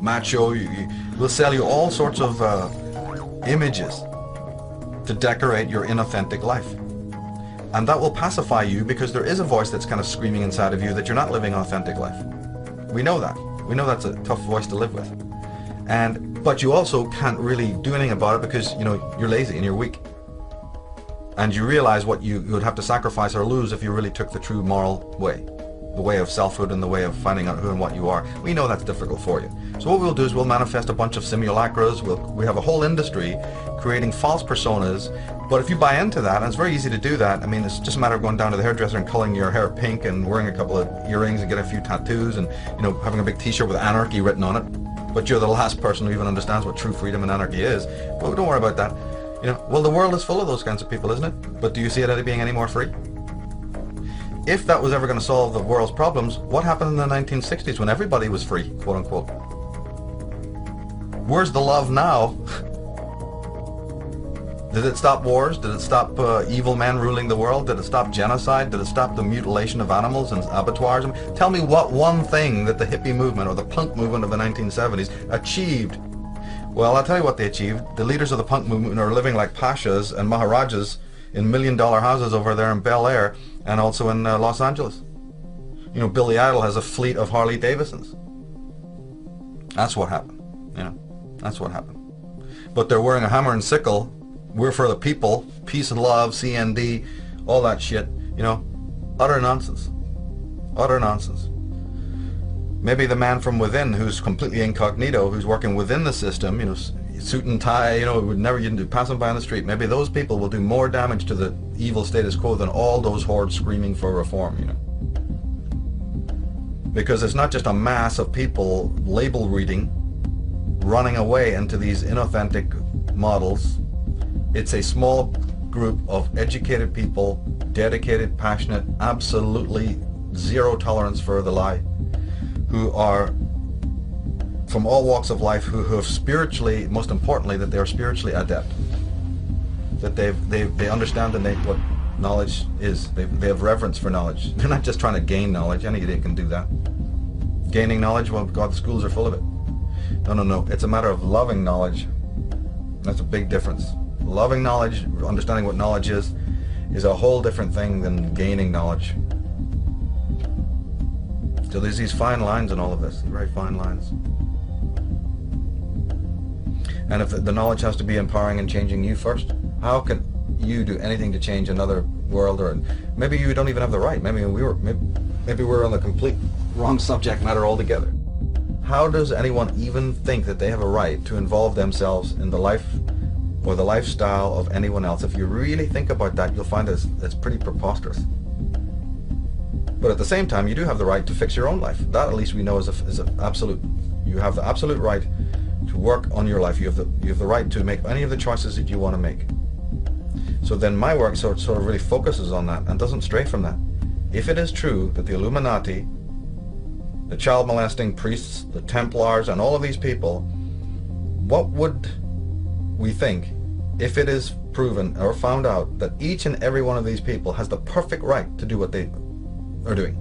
macho. We'll sell you all sorts of images to decorate your inauthentic life. And that will pacify you, because there is a voice that's kind of screaming inside of you that you're not living an authentic life. We know that. We know that's a tough voice to live with. But you also can't really do anything about it because, you're lazy and you're weak. And you realize what you would have to sacrifice or lose if you really took the true moral way. The way of selfhood and the way of finding out who and what you are. We know that's difficult for you. So what we'll do is we'll manifest a bunch of simulacras. We have a whole industry creating false personas. But if you buy into that, and it's very easy to do that, I mean, it's just a matter of going down to the hairdresser and coloring your hair pink and wearing a couple of earrings and getting a few tattoos and, having a big t-shirt with Anarchy written on it. But you're the last person who even understands what true freedom and anarchy is. But don't worry about that. Well, the world is full of those kinds of people, isn't it? But do you see it being any more free? If that was ever going to solve the world's problems, what happened in the 1960s when everybody was free, quote unquote? Where's the love now? Did it stop wars? Did it stop evil men ruling the world? Did it stop genocide? Did it stop the mutilation of animals and abattoirs? Tell me what one thing that the hippie movement or the punk movement of the 1970s achieved. Well, I'll tell you what they achieved. The leaders of the punk movement are living like pashas and maharajas in $1 million houses over there in Bel Air and also in Los Angeles. Billy Idol has a fleet of Harley Davidsons. That's what happened. That's what happened. But they're wearing a hammer and sickle. We're for the people, peace and love, CND, all that shit. Utter nonsense. Utter nonsense. Maybe the man from within who's completely incognito, who's working within the system, suit and tie, would never even pass them by on the street. Maybe those people will do more damage to the evil status quo than all those hordes screaming for reform, Because it's not just a mass of people label reading, running away into these inauthentic models. It's a small group of educated people, dedicated, passionate, absolutely zero tolerance for the lie, who are from all walks of life, who have spiritually, most importantly, that they are spiritually adept, that they understand what knowledge is. They have reverence for knowledge. They're not just trying to gain knowledge. Any idiot can do that. Gaining knowledge, well, God, the schools are full of it. No. It's a matter of loving knowledge. That's a big difference. Loving knowledge, understanding what knowledge is a whole different thing than gaining knowledge. So there's these fine lines in all of this, very fine lines. And if the knowledge has to be empowering and changing you first, how can you do anything to change another world? Or maybe you don't even have the right. Maybe we're on the complete wrong subject matter altogether. How does anyone even think that they have a right to involve themselves in the life or the lifestyle of anyone else? If you really think about that, you'll find it's pretty preposterous. But at the same time, you do have the right to fix your own life. That, at least we know, is an absolute. You have the absolute right to work on your life. You have the right to make any of the choices that you want to make. So then my work sort of really focuses on that and doesn't stray from that. If it is true that the Illuminati, the child molesting priests, the Templars, and all of these people, what would we think if it is proven or found out that each and every one of these people has the perfect right to do what they are doing?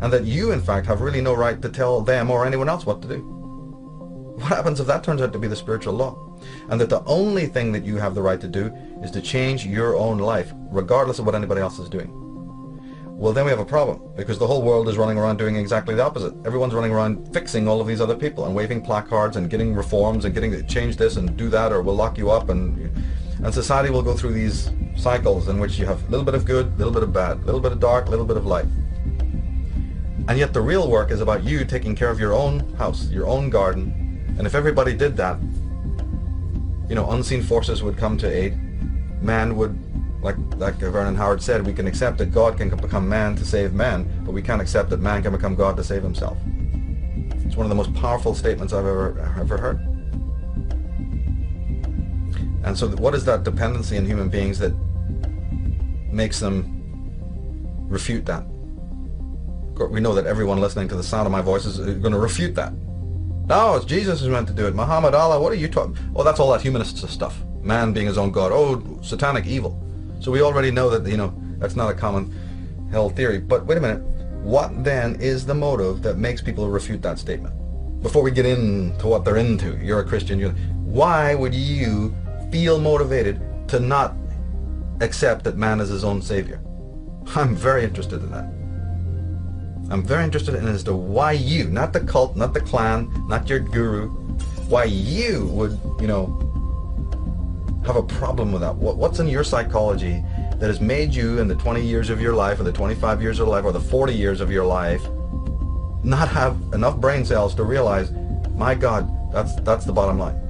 And that you, in fact, have really no right to tell them or anyone else what to do? What happens if that turns out to be the spiritual law? And that the only thing that you have the right to do is to change your own life, regardless of what anybody else is doing? Well, then we have a problem, because the whole world is running around doing exactly the opposite. Everyone's running around fixing all of these other people and waving placards and getting reforms and getting to change this and do that, or we'll lock you up. And society will go through these cycles in which you have a little bit of good, a little bit of bad, a little bit of dark, a little bit of light. And yet the real work is about you taking care of your own house, your own garden. And if everybody did that, unseen forces would come to aid. Man would, like Vernon Howard said, we can accept that God can become man to save man, but we can't accept that man can become God to save himself. It's one of the most powerful statements I've ever heard. And so what is that dependency in human beings that makes them refute that? We know that everyone listening to the sound of my voice is going to refute that. No, it's Jesus who's meant to do it. Muhammad, Allah, what are you talking? Oh, that's all that humanist stuff. Man being his own God. Oh, satanic evil. So we already know that, that's not a common held theory. But wait a minute. What then is the motive that makes people refute that statement? Before we get into what they're into, you're a Christian. Why would you feel motivated to not accept that man is his own savior? I'm very interested in that. I'm very interested in as to why you, not the cult, not the clan, not your guru, why you would, have a problem with that. What's in your psychology that has made you in the 20 years of your life, or the 25 years of life, or the 40 years of your life, not have enough brain cells to realize, my God, that's the bottom line?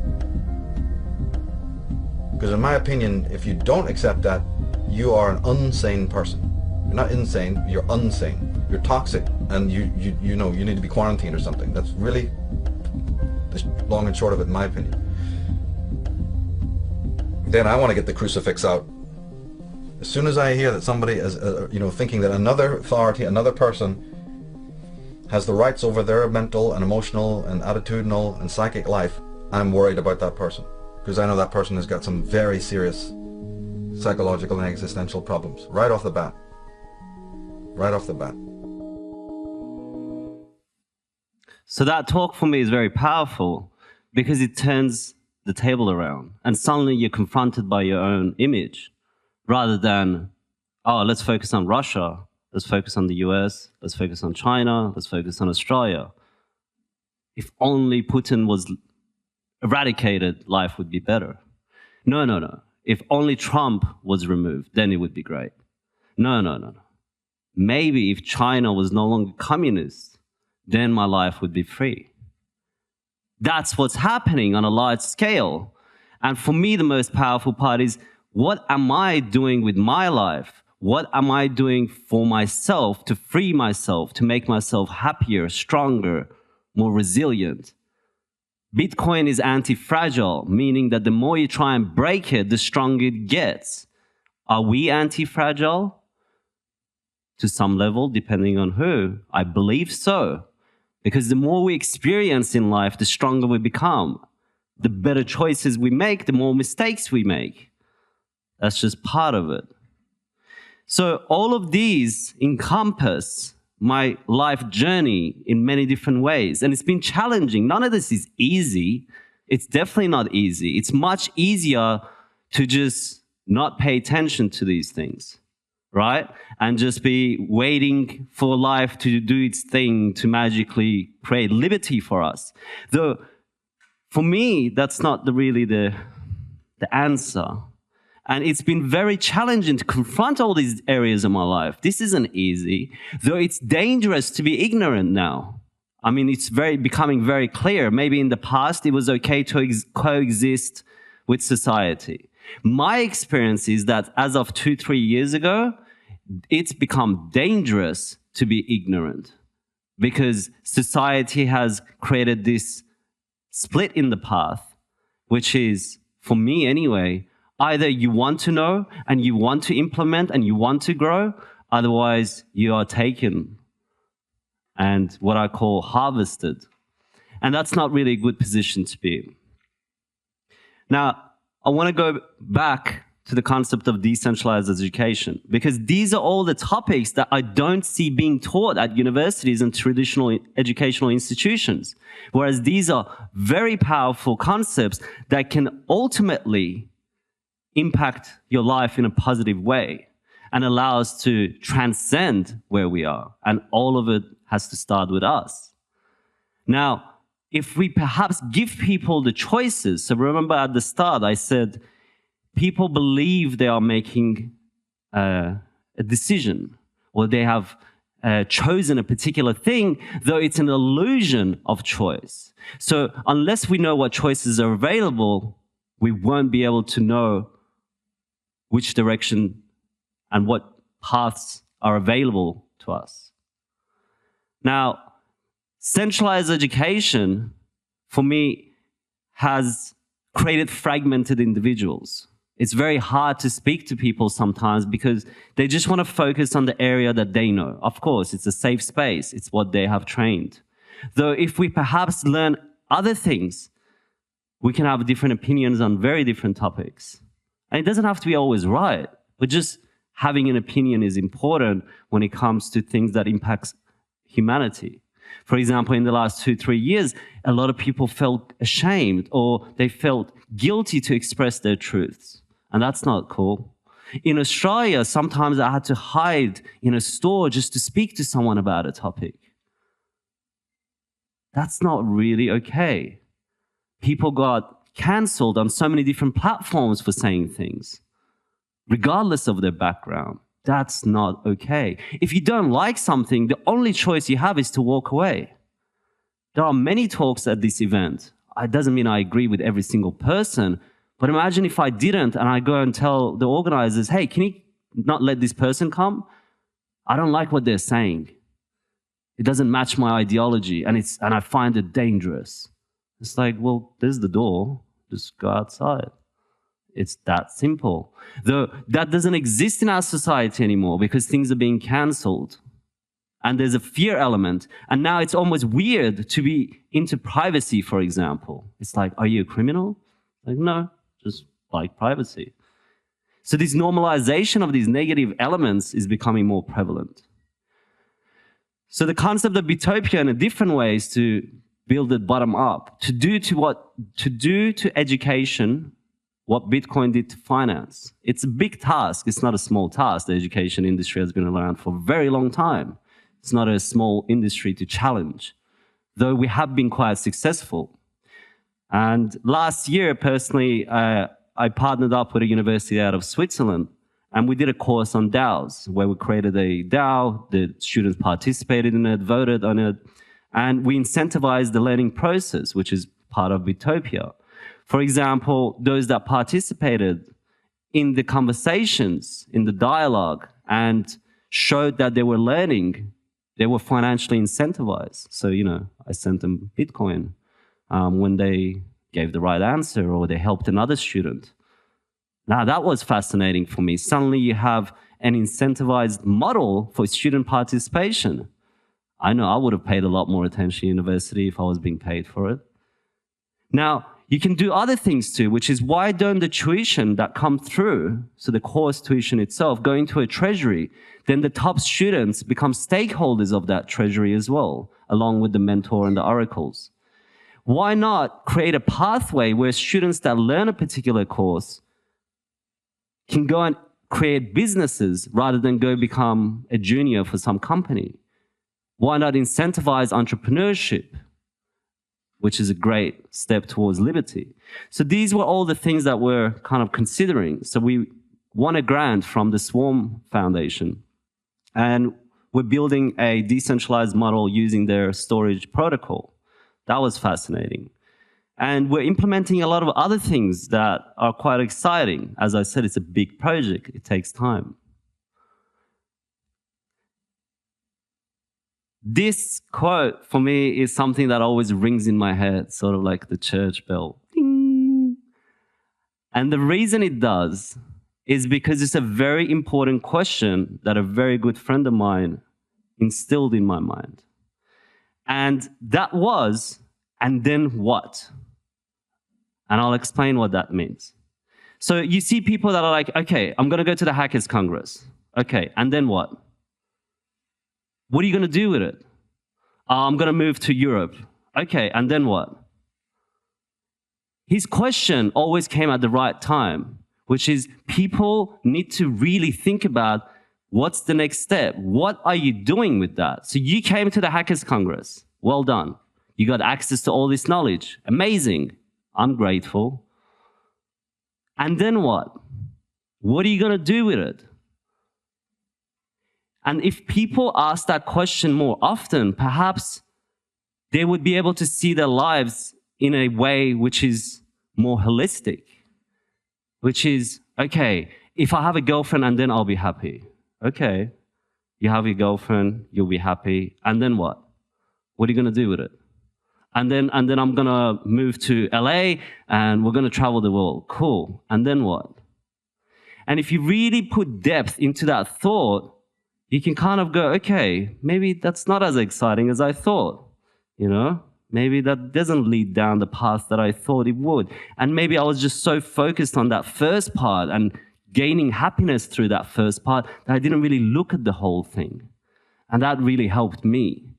Because in my opinion, if you don't accept that, you are an unsane person. You're not insane, you're unsane. You're toxic, and you need to be quarantined or something. That's really the long and short of it, in my opinion. Then I want to get the crucifix out. As soon as I hear that somebody is, thinking that another authority, another person, has the rights over their mental and emotional and attitudinal and psychic life, I'm worried about that person, because I know that person has got some very serious psychological and existential problems right off the bat. Right off the bat. So that talk for me is very powerful because it turns the table around, and suddenly you're confronted by your own image rather than, oh, let's focus on Russia, let's focus on the US, let's focus on China, let's focus on Australia. If only Putin was eradicated, life would be better. No. If only Trump was removed, then it would be great. No. Maybe if China was no longer communist, then my life would be free. That's what's happening on a large scale. And for me, the most powerful part is, what am I doing with my life? What am I doing for myself to free myself, to make myself happier, stronger, more resilient? Bitcoin is anti-fragile, meaning that the more you try and break it, the stronger it gets. Are we anti-fragile? to some level, depending on who. I believe so. Because the more we experience in life, the stronger we become. The better choices we make, the more mistakes we make. That's just part of it. So all of these encompass my life journey in many different ways. And it's been challenging. None of this is easy. It's definitely not easy. It's much easier to just not pay attention to these things, right? And just be waiting for life to do its thing to magically create liberty for us. Though, for me, that's not really the answer. And it's been very challenging to confront all these areas of my life. This isn't easy, though it's dangerous to be ignorant now. I mean, it's becoming very clear. Maybe in the past, it was okay to coexist with society. My experience is that as of 2-3 years ago, it's become dangerous to be ignorant because society has created this split in the path, which is, for me anyway, either you want to know and you want to implement and you want to grow, otherwise you are taken and what I call harvested. And that's not really a good position to be in. Now, I want to go back to the concept of decentralized education, because these are all the topics that I don't see being taught at universities and traditional educational institutions, whereas these are very powerful concepts that can ultimately impact your life in a positive way and allow us to transcend where we are. And all of it has to start with us. Now, if we perhaps give people the choices, so remember at the start I said people believe they are making a decision or they have chosen a particular thing, though it's an illusion of choice. So unless we know what choices are available, we won't be able to know which direction and what paths are available to us. Now, centralized education, for me, has created fragmented individuals. It's very hard to speak to people sometimes because they just want to focus on the area that they know. Of course, it's a safe space. It's what they have trained. Though if we perhaps learn other things, we can have different opinions on very different topics. And it doesn't have to be always right, but just having an opinion is important when it comes to things that impacts humanity. For example, in the last 2-3 years, a lot of people felt ashamed or they felt guilty to express their truths. And that's not cool. In Australia, sometimes I had to hide in a store just to speak to someone about a topic. That's not really okay. People got cancelled on so many different platforms for saying things, regardless of their background. That's not okay. If you don't like something, the only choice you have is to walk away. There are many talks at this event. It doesn't mean I agree with every single person, but imagine if I didn't and I go and tell the organizers, hey, can you not let this person come? I don't like what they're saying. It doesn't match my ideology and I find it dangerous. It's like, well, there's the door. Just go outside. It's that simple. Though that doesn't exist in our society anymore because things are being cancelled. And there's a fear element. And now it's almost weird to be into privacy, for example. It's like, are you a criminal? Like, no, just like privacy. So this normalization of these negative elements is becoming more prevalent. So the concept of utopia in a different way is to build it bottom up, to do to education what Bitcoin did to finance. It's a big task. It's not a small task. The education industry has been around for a very long time. It's not a small industry to challenge, though we have been quite successful. And last year, personally, I partnered up with a university out of Switzerland, and we did a course on DAOs, where we created a DAO, the students participated in it, voted on it, and we incentivized the learning process, which is part of Bitopia. For example, those that participated in the conversations, in the dialogue, and showed that they were learning, they were financially incentivized. So, I sent them Bitcoin when they gave the right answer or they helped another student. Now, that was fascinating for me. Suddenly you have an incentivized model for student participation. I know I would have paid a lot more attention in university if I was being paid for it. Now, you can do other things too, which is why don't the tuition that come through, so the course tuition itself, go into a treasury, then the top students become stakeholders of that treasury as well, along with the mentor and the oracles. Why not create a pathway where students that learn a particular course can go and create businesses rather than go become a junior for some company? Why not incentivize entrepreneurship, which is a great step towards liberty? So these were all the things that we're kind of considering. So we won a grant from the Swarm Foundation, and we're building a decentralized model using their storage protocol. That was fascinating. And we're implementing a lot of other things that are quite exciting. As I said, it's a big project. It takes time. This quote for me is something that always rings in my head, sort of like the church bell. Ding. And the reason it does is because it's a very important question that a very good friend of mine instilled in my mind. And that was, and then what? And I'll explain what that means. So you see people that are like, okay, I'm going to go to the Hackers Congress. Okay, and then what? What are you going to do with it? I'm going to move to Europe. Okay, and then what? His question always came at the right time, which is people need to really think about what's the next step? What are you doing with that? So you came to the Hackers Congress. Well done. You got access to all this knowledge. Amazing. I'm grateful. And then what? What are you going to do with it? And if people ask that question more often, perhaps they would be able to see their lives in a way which is more holistic, which is, okay, if I have a girlfriend and then I'll be happy. Okay, you have your girlfriend, you'll be happy, and then what? What are you going to do with it? And then I'm going to move to LA and we're going to travel the world. Cool. And then what? And if you really put depth into that thought, you can kind of go, okay, maybe that's not as exciting as I thought, you know? Maybe that doesn't lead down the path that I thought it would. And maybe I was just so focused on that first part and gaining happiness through that first part that I didn't really look at the whole thing. And that really helped me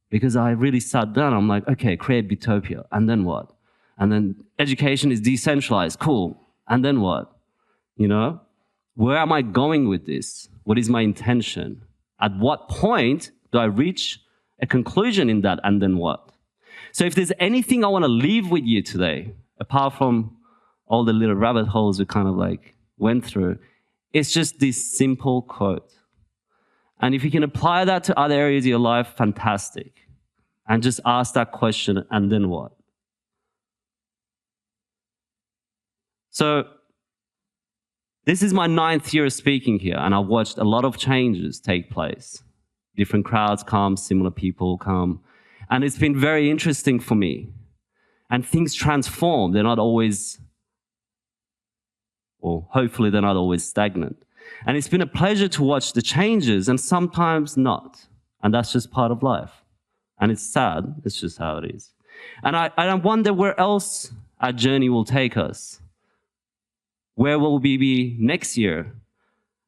because I really sat down. I'm like, okay, create Bitopia. And then what? And then education is decentralized. Cool. And then what? You know? Where am I going with this? What is my intention? At what point do I reach a conclusion in that? And then what? So if there's anything I want to leave with you today, apart from all the little rabbit holes we kind of like went through, it's just this simple quote. And if you can apply that to other areas of your life, fantastic. And just ask that question, and then what? So this is my 9th year of speaking here, and I've watched a lot of changes take place. Different crowds come, similar people come, and it's been very interesting for me. And things transform. They're not always, or hopefully they're not always stagnant. And it's been a pleasure to watch the changes, and sometimes not. And that's just part of life. And it's sad. It's just how it is. And I wonder where else our journey will take us. Where will we be next year?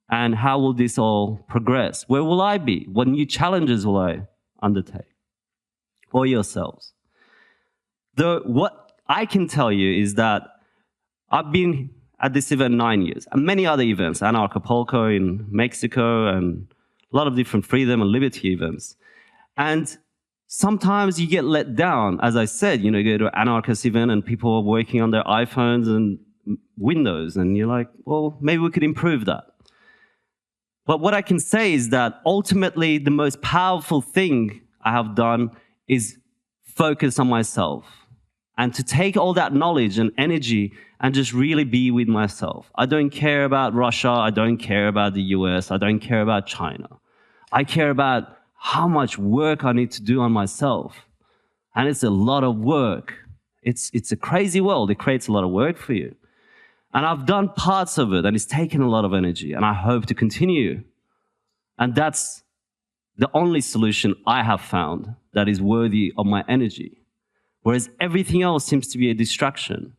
And how will this all progress? Where will I be? What new challenges will I undertake? Or yourselves? What I can tell you is that I've been at this event 9 years, and many other events, Anarchy in Mexico, and a lot of different freedom and liberty events. And sometimes you get let down. As I said, you know, you go to an anarchist event and people are working on their iPhones and Windows, and you're like, well, maybe we could improve that. But what I can say is that ultimately the most powerful thing I have done is focus on myself and to take all that knowledge and energy and just really be with myself. I don't care about Russia. I don't care about the US. I don't care about China. I care about how much work I need to do on myself. And it's a lot of work. It's a crazy world. It creates a lot of work for you. And I've done parts of it, and it's taken a lot of energy, and I hope to continue. And that's the only solution I have found that is worthy of my energy. Whereas everything else seems to be a distraction.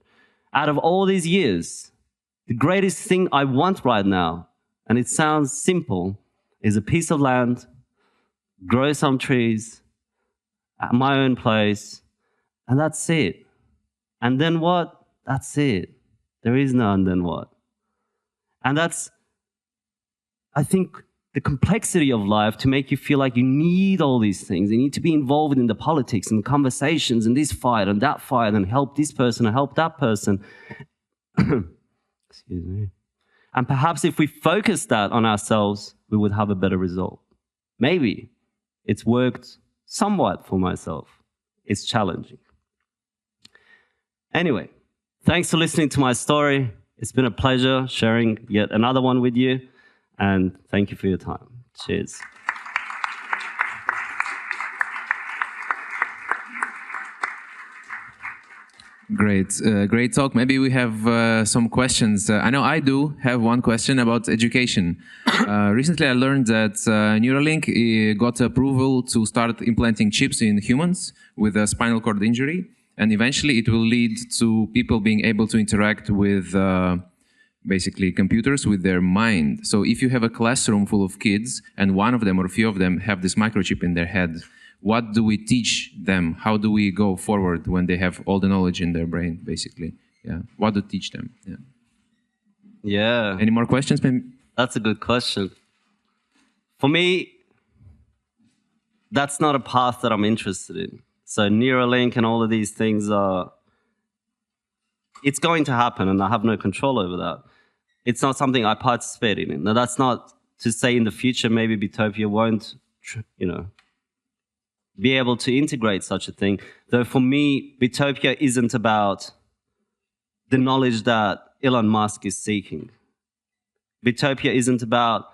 Out of all these years, the greatest thing I want right now, and it sounds simple, is a piece of land, grow some trees, at my own place, and that's it. And then what? That's it. There is no and then what. And that's, I think, the complexity of life to make you feel like you need all these things. You need to be involved in the politics and conversations and this fight and that fight and help this person and help that person. Excuse me. And perhaps if we focus that on ourselves, we would have a better result. Maybe it's worked somewhat for myself. It's challenging. Anyway, thanks for listening to my story. It's been a pleasure sharing yet another one with you. And thank you for your time. Cheers. Great, great talk. Maybe we have some questions. I know I do have one question about education. Recently I learned that Neuralink got approval to start implanting chips in humans with a spinal cord injury, and eventually it will lead to people being able to interact with basically computers with their mind. So if you have a classroom full of kids and one of them or a few of them have this microchip in their head, what do we teach them? How do we go forward when they have all the knowledge in their brain, basically? Yeah. What to teach them? Yeah. Yeah. Any more questions? Maybe? That's a good question. For me, that's not a path that I'm interested in. So Neuralink and all of these things are, it's going to happen and I have no control over that. It's not something I participate in. Now that's not to say in the future maybe Bitopia won't, be able to integrate such a thing. Though for me, Bitopia isn't about the knowledge that Elon Musk is seeking. Bitopia isn't about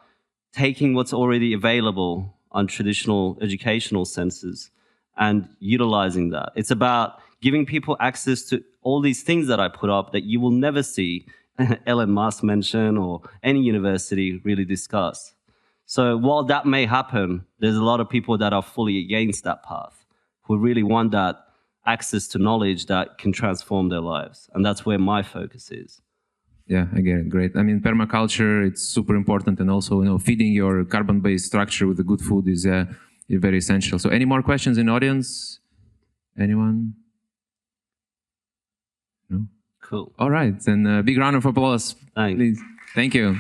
taking what's already available on traditional educational senses and utilizing that. It's about giving people access to all these things that I put up that you will never see Elon Musk mention or any university really discuss. So while that may happen, there's a lot of people that are fully against that path, who really want that access to knowledge that can transform their lives. And that's where my focus is. Yeah, I get it. Great. I mean, permaculture, it's super important. And also, feeding your carbon-based structure with the good food is very essential. So any more questions in the audience? Anyone? No? Cool. All right. Then a big round of applause. Thanks. Please. Thank you.